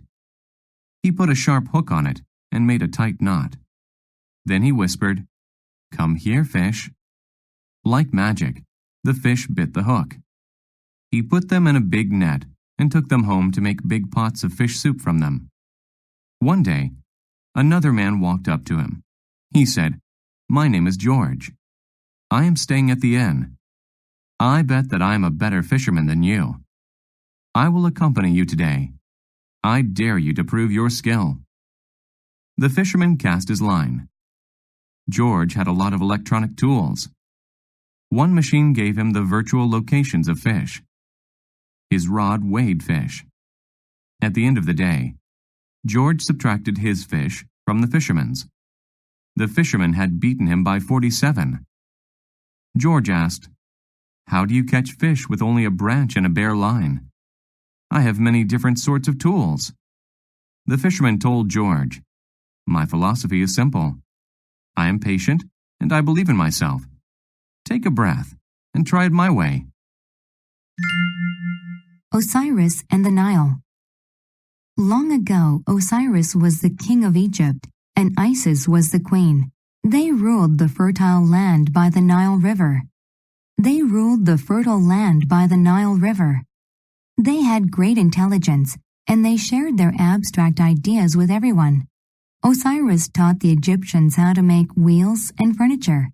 He put a sharp hook on it and made a tight knot. Then he whispered, "Come here, fish." Like magic, the fish bit the hook. He put them in a big net and took them home to make big pots of fish soup from them. One day, another man walked up to him. He said, "My name is George. I am staying at the inn. I bet that I am a better fisherman than you. I will accompany you today. I dare you to prove your skill." The fisherman cast his line. George had a lot of electronic tools. One machine gave him the virtual locations of fish. His rod weighed fish. At the end of the day, George subtracted his fish from the fisherman's. The fisherman had beaten him by 47. George asked, "How do you catch fish with only a branch and a bare line?" "I have many different sorts of tools." The fisherman told George, "My philosophy is simple. I am patient and I believe in myself. Take a breath and try it my way." Osiris and the Nile. Long ago, Osiris was the king of Egypt, and Isis was the queen. They ruled the fertile land by the Nile River. They had great intelligence, and they shared their abstract ideas with everyone. Osiris taught the Egyptians how to make wheels and furniture.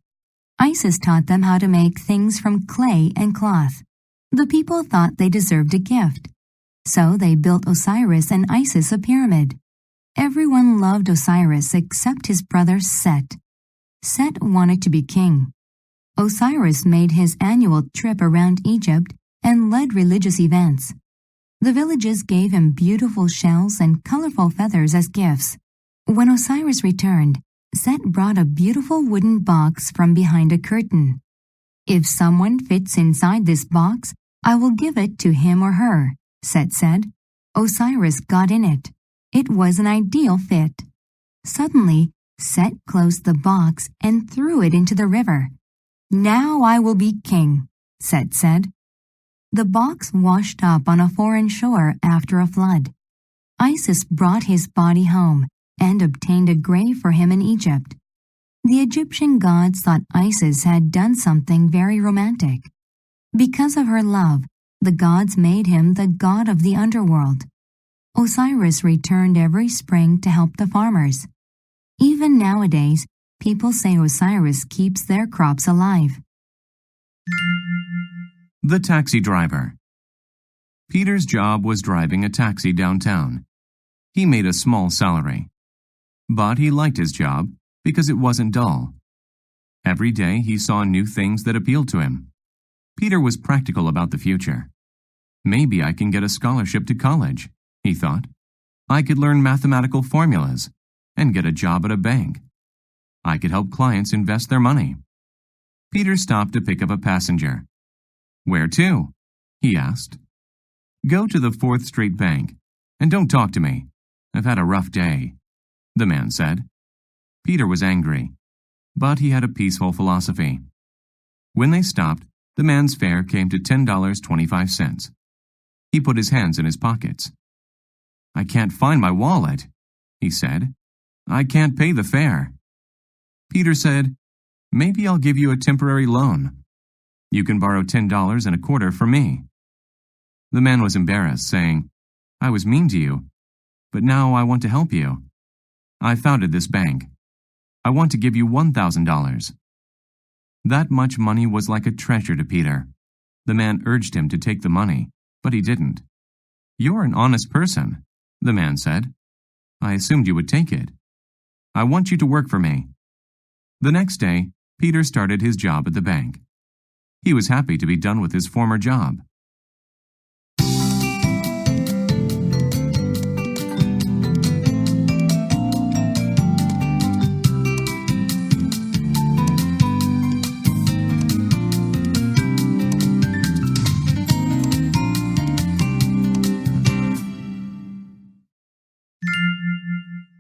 Isis taught them how to make things from clay and cloth. The people thought they deserved a gift. So they built Osiris and Isis a pyramid. Everyone loved Osiris except his brother Set. Set wanted to be king. Osiris made his annual trip around Egypt and led religious events. The villages gave him beautiful shells and colorful feathers as gifts. When Osiris returned, Set brought a beautiful wooden box from behind a curtain. "If someone fits inside this box, I will give it to him or her," Set said. Osiris got in it. It was an ideal fit. Suddenly, Set closed the box and threw it into the river. "Now I will be king," Set said. The box washed up on a foreign shore after a flood. Isis brought his body home and obtained a grave for him in Egypt. The Egyptian gods thought Isis had done something very romantic. Because of her love, the gods made him the god of the underworld. Osiris returned every spring to help the farmers. Even nowadays, people say Osiris keeps their crops alive. The taxi driver. Peter's job was driving a taxi downtown. He made a small salary. But he liked his job because it wasn't dull. Every day he saw new things that appealed to him. Peter was practical about the future. Maybe I can get a scholarship to college, he thought. I could learn mathematical formulas and get a job at a bank. I could help clients invest their money. Peter stopped to pick up a passenger. "Where to?" he asked. "Go to the 4th Street Bank, and don't talk to me. I've had a rough day," the man said. Peter was angry. but he had a peaceful philosophy. When they stopped, the man's fare came to $10.25. He put his hands in his pockets. "I can't find my wallet," he said. "I can't pay the fare." Peter said, "Maybe I'll give you a temporary loan. You can borrow $10.25 from me." The man was embarrassed, saying, "I was mean to you, but now I want to help you. I founded this bank. I want to give you $1,000. That much money was like a treasure to Peter. The man urged him to take the money, but he didn't. "You're an honest person," the man said. "I assumed you would take it. I want you to work for me." The next day, Peter started his job at the bank. He was happy to be done with his former job.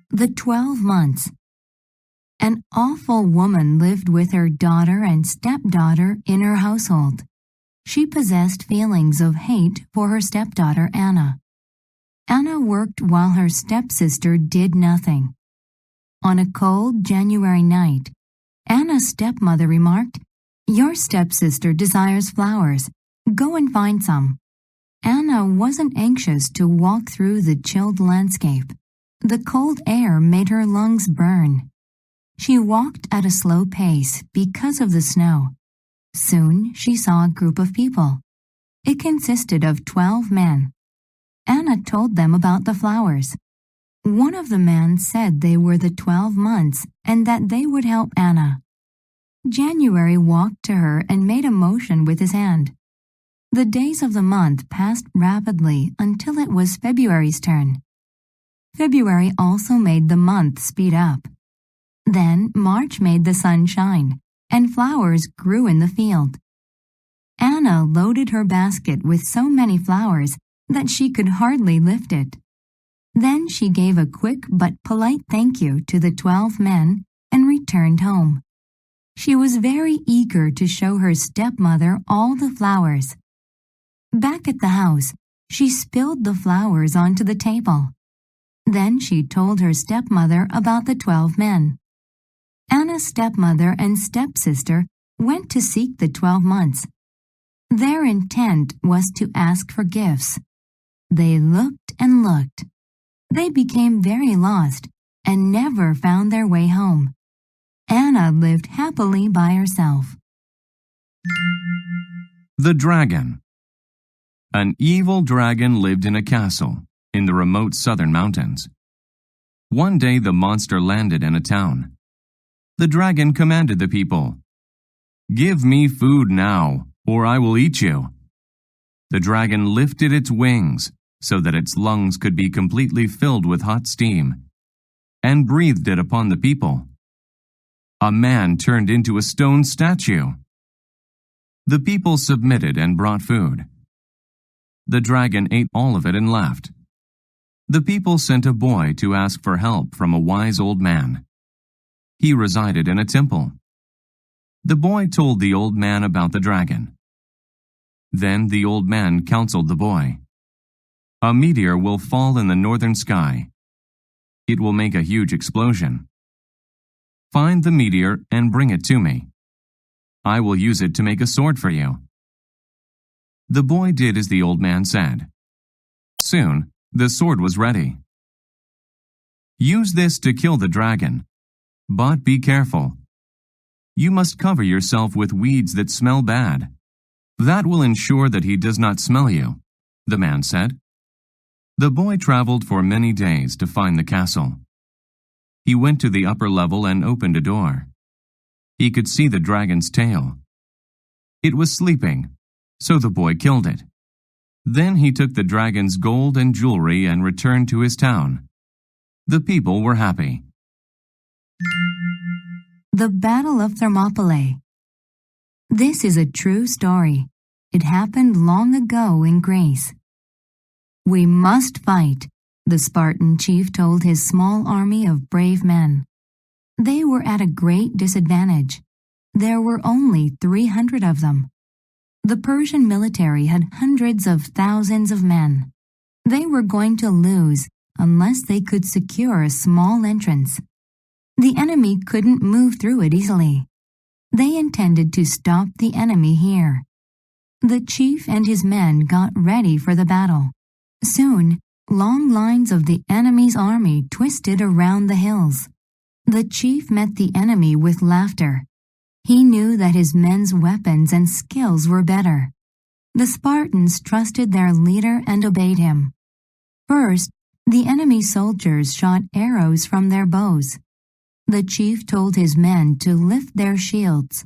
The 12 months. An awful woman lived with her daughter and stepdaughter in her household. She possessed feelings of hate for her stepdaughter Anna. Anna worked while her stepsister did nothing. On a cold January night, Anna's stepmother remarked, "Your stepsister desires flowers. Go and find some." Anna wasn't anxious to walk through the chilled landscape. The cold air made her lungs burn. She walked at a slow pace because of the snow. Soon she saw a group of people. It consisted of 12 men. Anna told them about the flowers. One of the men said they were the 12 months and that they would help Anna. January walked to her and made a motion with his hand. The days of the month passed rapidly until it was February's turn. February also made the month speed up. Then March made the sun shine, and flowers grew in the field. Anna loaded her basket with so many flowers that she could hardly lift it. Then she gave a quick but polite thank you to the 12 men and returned home. She was very eager to show her stepmother all the flowers. Back at the house, she spilled the flowers onto the table. Then she told her stepmother about the 12 men. Anna's stepmother and stepsister went to seek the 12 months. Their intent was to ask for gifts. They looked and looked. They became very lost and never found their way home. Anna lived happily by herself. The Dragon. An evil dragon lived in a castle in the remote southern mountains. One day the monster landed in a town. The dragon commanded the people, "Give me food now, or I will eat you." The dragon lifted its wings so that its lungs could be completely filled with hot steam, and breathed it upon the people. A man turned into a stone statue. The people submitted and brought food. The dragon ate all of it and left. The people sent a boy to ask for help from a wise old man. He resided in a temple. The boy told the old man about the dragon. Then the old man counseled the boy, "A meteor will fall in the northern sky. It will make a huge explosion. Find the meteor and bring it to me. I will use it to make a sword for you." The boy did as the old man said. Soon, the sword was ready. "Use this to kill the dragon, but be careful. You must cover yourself with weeds that smell bad. That will ensure that he does not smell you," the man said. The boy traveled for many days to find the castle. He went to the upper level and opened a door. He could see the dragon's tail. It was sleeping, so the boy killed it. Then he took the dragon's gold and jewelry and returned to his town. The people were happy. The Battle of Thermopylae. This is a true story. It happened long ago in Greece. "We must fight," the Spartan chief told his small army of brave men. They were at a great disadvantage. There were only 300 of them. The Persian military had hundreds of thousands of men. They were going to lose unless they could secure a small entrance. The enemy couldn't move through it easily. They intended to stop the enemy here. The chief and his men got ready for the battle. Soon, long lines of the enemy's army twisted around the hills. The chief met the enemy with laughter. He knew that his men's weapons and skills were better. The Spartans trusted their leader and obeyed him. First, the enemy soldiers shot arrows from their bows. The chief told his men to lift their shields.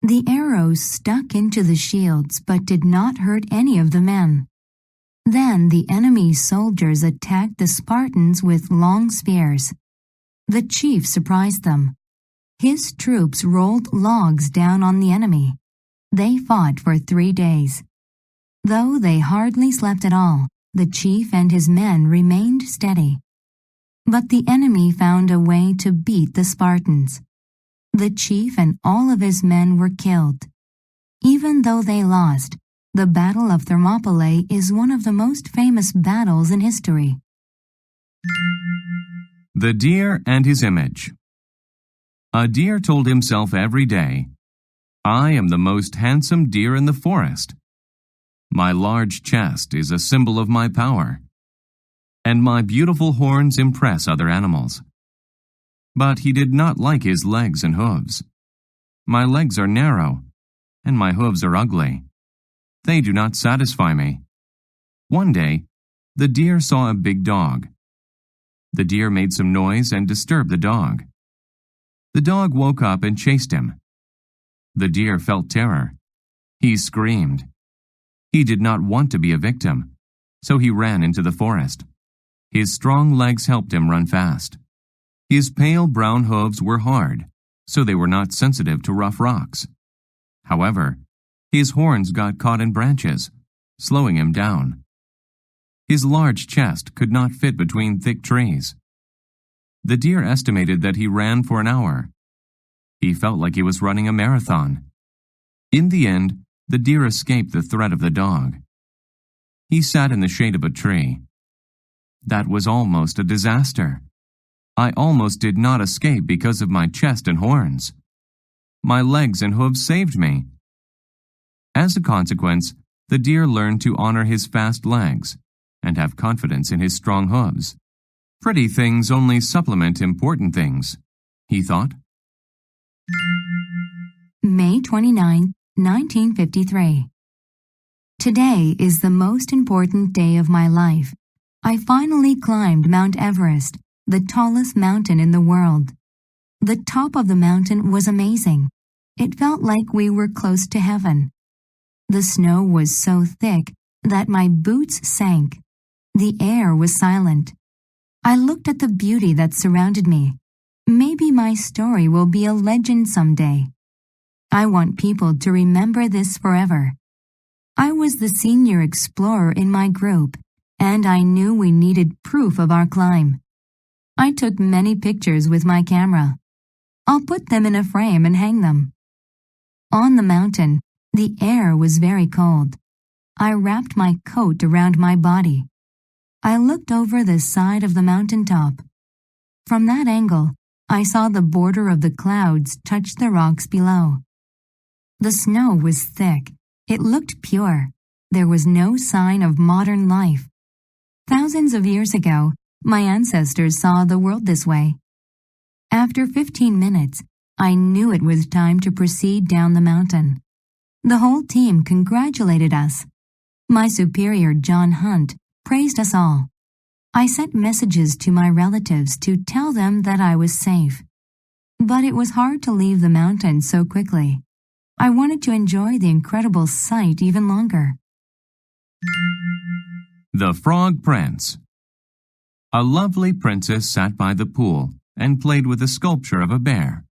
The arrows stuck into the shields but did not hurt any of the men. Then the enemy's soldiers attacked the Spartans with long spears. The chief surprised them. His troops rolled logs down on the enemy. They fought for 3 days. Though they hardly slept at all, the chief and his men remained steady. But the enemy found a way to beat the Spartans. The chief and all of his men were killed. Even though they lost, the Battle of Thermopylae is one of the most famous battles in history. The Deer and His Image. A deer told himself every day, "I am the most handsome deer in the forest. My large chest is a symbol of my power, and my beautiful horns impress other animals." But he did not like his legs and hooves. "My legs are narrow, and my hooves are ugly. They do not satisfy me." One day, the deer saw a big dog. The deer made some noise and disturbed the dog. The dog woke up and chased him. The deer felt terror. He screamed. He did not want to be a victim, so he ran into the forest. His strong legs helped him run fast. His pale brown hooves were hard, so they were not sensitive to rough rocks. However, his horns got caught in branches, slowing him down. His large chest could not fit between thick trees. The deer estimated that he ran for an hour. He felt like he was running a marathon. In the end, the deer escaped the threat of the dog. He sat in the shade of a tree. That was almost a disaster. I almost did not escape because of my chest and horns. My legs and hooves saved me. As a consequence, the deer learned to honor his fast legs and have confidence in his strong hooves. Pretty things only supplement important things, he thought. May 29, 1953. Today is the most important day of my life. I finally climbed Mount Everest, the tallest mountain in the world. The top of the mountain was amazing. It felt like we were close to heaven. The snow was so thick that my boots sank. The air was silent. I looked at the beauty that surrounded me. Maybe my story will be a legend someday. I want people to remember this forever. I was the senior explorer in my group, and I knew we needed proof of our climb. I took many pictures with my camera. I'll put them in a frame and hang them. On the mountain, the air was very cold. I wrapped my coat around my body. I looked over the side of the mountaintop. From that angle, I saw the border of the clouds touch the rocks below. The snow was thick. It looked pure. There was no sign of modern life. Thousands of years ago, my ancestors saw the world this way. After 15 minutes, I knew it was time to proceed down the mountain. The whole team congratulated us. My superior, John Hunt, praised us all. I sent messages to my relatives to tell them that I was safe. But it was hard to leave the mountain so quickly. I wanted to enjoy the incredible sight even longer. The Frog Prince. A lovely princess sat by the pool and played with a sculpture of a bear.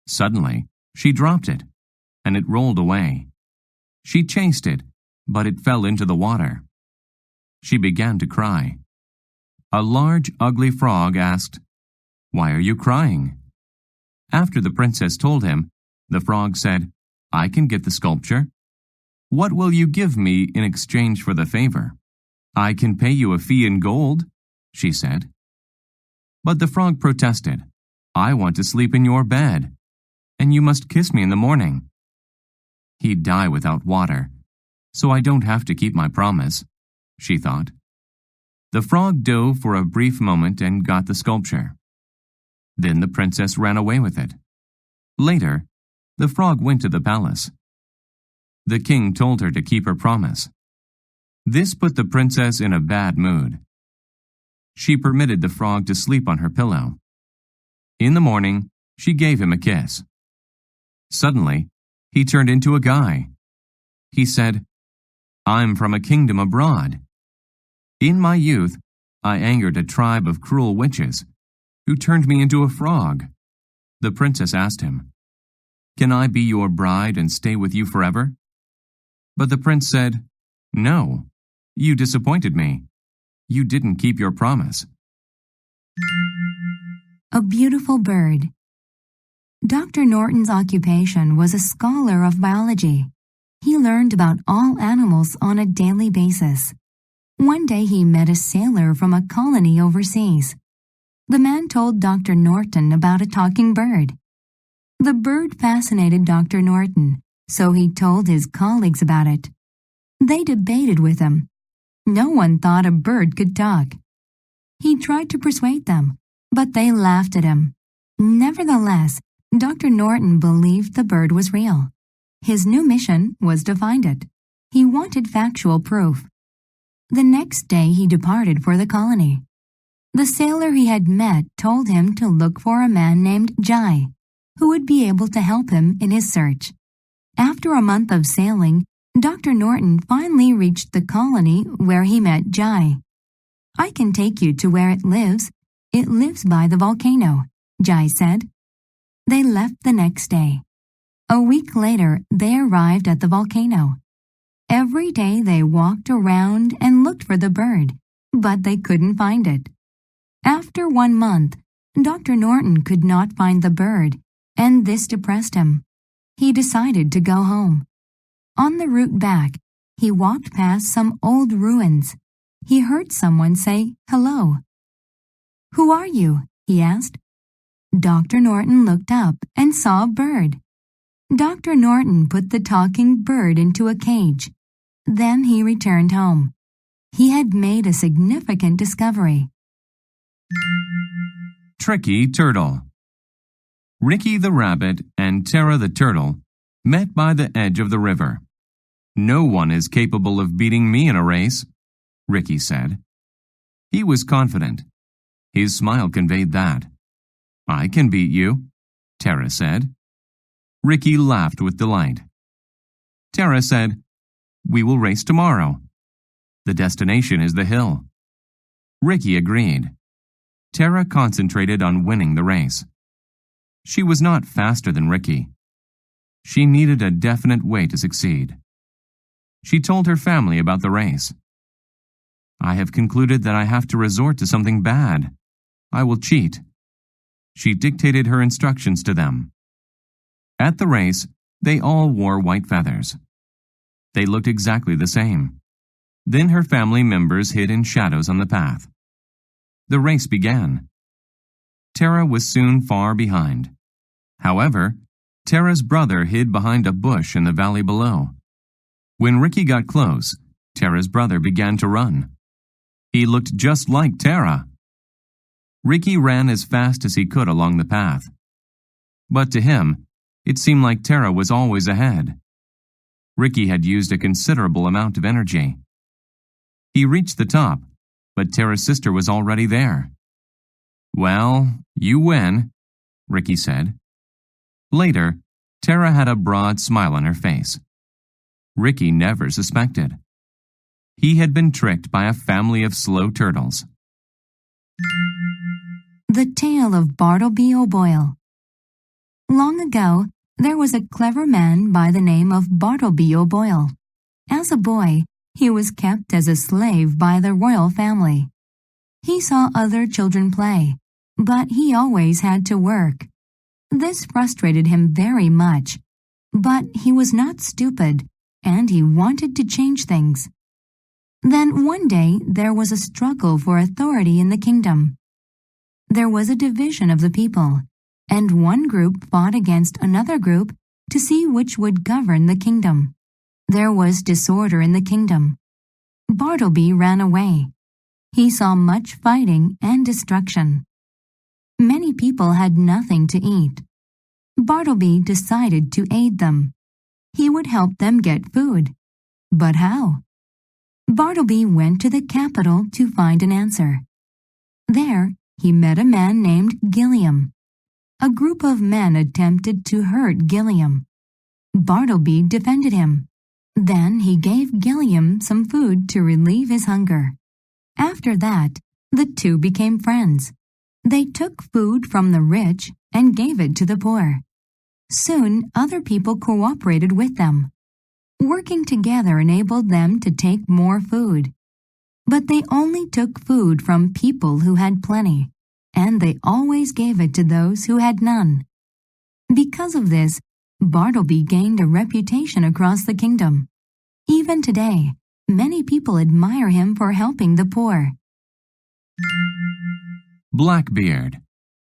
Suddenly, she dropped it, and it rolled away. She chased it, but it fell into the water. She began to cry. A large, ugly frog asked, "Why are you crying?" After the princess told him, the frog said, "I can get the sculpture. What will you give me in exchange for the favor?" "I can pay you a fee in gold," she said. But the frog protested, "I want to sleep in your bed, and you must kiss me in the morning." "He'd die without water, so I don't have to keep my promise," she thought. The frog dove for a brief moment and got the sculpture. Then the princess ran away with it. Later, the frog went to the palace. The king told her to keep her promise. This put the princess in a bad mood. She permitted the frog to sleep on her pillow. In the morning, she gave him a kiss. Suddenly, he turned into a guy. He said, "I'm from a kingdom abroad. In my youth, I angered a tribe of cruel witches who turned me into a frog." The princess asked him, "Can I be your bride and stay with you forever?" But the prince said, "No, you disappointed me. You didn't keep your promise." A beautiful bird. Dr. Norton's occupation was a scholar of biology. He learned about all animals on a daily basis. One day he met a sailor from a colony overseas. The man told Dr. Norton about a talking bird. The bird fascinated Dr. Norton, so he told his colleagues about it. They debated with him. No one thought a bird could talk. He tried to persuade them, but they laughed at him. Nevertheless, Dr. Norton believed the bird was real. His new mission was to find it. He wanted factual proof. The next day he departed for the colony. The sailor he had met told him to look for a man named Jai, who would be able to help him in his search. After a month of sailing, Dr. Norton finally reached the colony where he met Jai. "I can take you to where it lives. It lives by the volcano," Jai said. They left the next day. A week later, they arrived at the volcano. Every day they walked around and looked for the bird, but they couldn't find it. After 1 month, Dr. Norton could not find the bird, and this depressed him. He decided to go home. On the route back, he walked past some old ruins. He heard someone say, "Hello." "Who are you?" he asked. Dr. Norton looked up and saw a bird. Dr. Norton put the talking bird into a cage. Then he returned home. He had made a significant discovery. Tricky Turtle. Ricky the rabbit and Tara the turtle met by the edge of the river. "No one is capable of beating me in a race," Ricky said. He was confident. His smile conveyed that. "I can beat you," Tara said. Ricky laughed with delight. Tara said, "We will race tomorrow. The destination is the hill." Ricky agreed. Tara concentrated on winning the race. She was not faster than Ricky. She needed a definite way to succeed. She told her family about the race. "I have concluded that I have to resort to something bad. I will cheat." She dictated her instructions to them. At the race, they all wore white feathers. They looked exactly the same. Then her family members hid in shadows on the path. The race began. Tara was soon far behind. However, Tara's brother hid behind a bush in the valley below. When Ricky got close, Tara's brother began to run. He looked just like Tara. Ricky ran as fast as he could along the path. But to him, it seemed like Tara was always ahead. Ricky had used a considerable amount of energy. He reached the top, but Tara's sister was already there. "Well, you win," Ricky said. Later, Tara had a broad smile on her face. Ricky never suspected. He had been tricked by a family of slow turtles. The Tale of Bartleby O'Boyle. Long ago, there was a clever man by the name of Bartleby O'Boyle. As a boy, he was kept as a slave by the royal family. He saw other children play, but he always had to work. This frustrated him very much, but he was not stupid, and he wanted to change things. Then one day there was a struggle for authority in the kingdom. There was a division of the people, and one group fought against another group to see which would govern the kingdom. There was disorder in the kingdom. Bartleby ran away. He saw much fighting and destruction. Many people had nothing to eat. Bartleby decided to aid them. He would help them get food. But how? Bartleby went to the capital to find an answer. There, he met a man named Gilliam. A group of men attempted to hurt Gilliam. Bartleby defended him. Then he gave Gilliam some food to relieve his hunger. After that, the two became friends. They took food from the rich and gave it to the poor. Soon, other people cooperated with them. Working together enabled them to take more food. But they only took food from people who had plenty, and they always gave it to those who had none. Because of this, Bartleby gained a reputation across the kingdom. Even today, many people admire him for helping the poor. Blackbeard.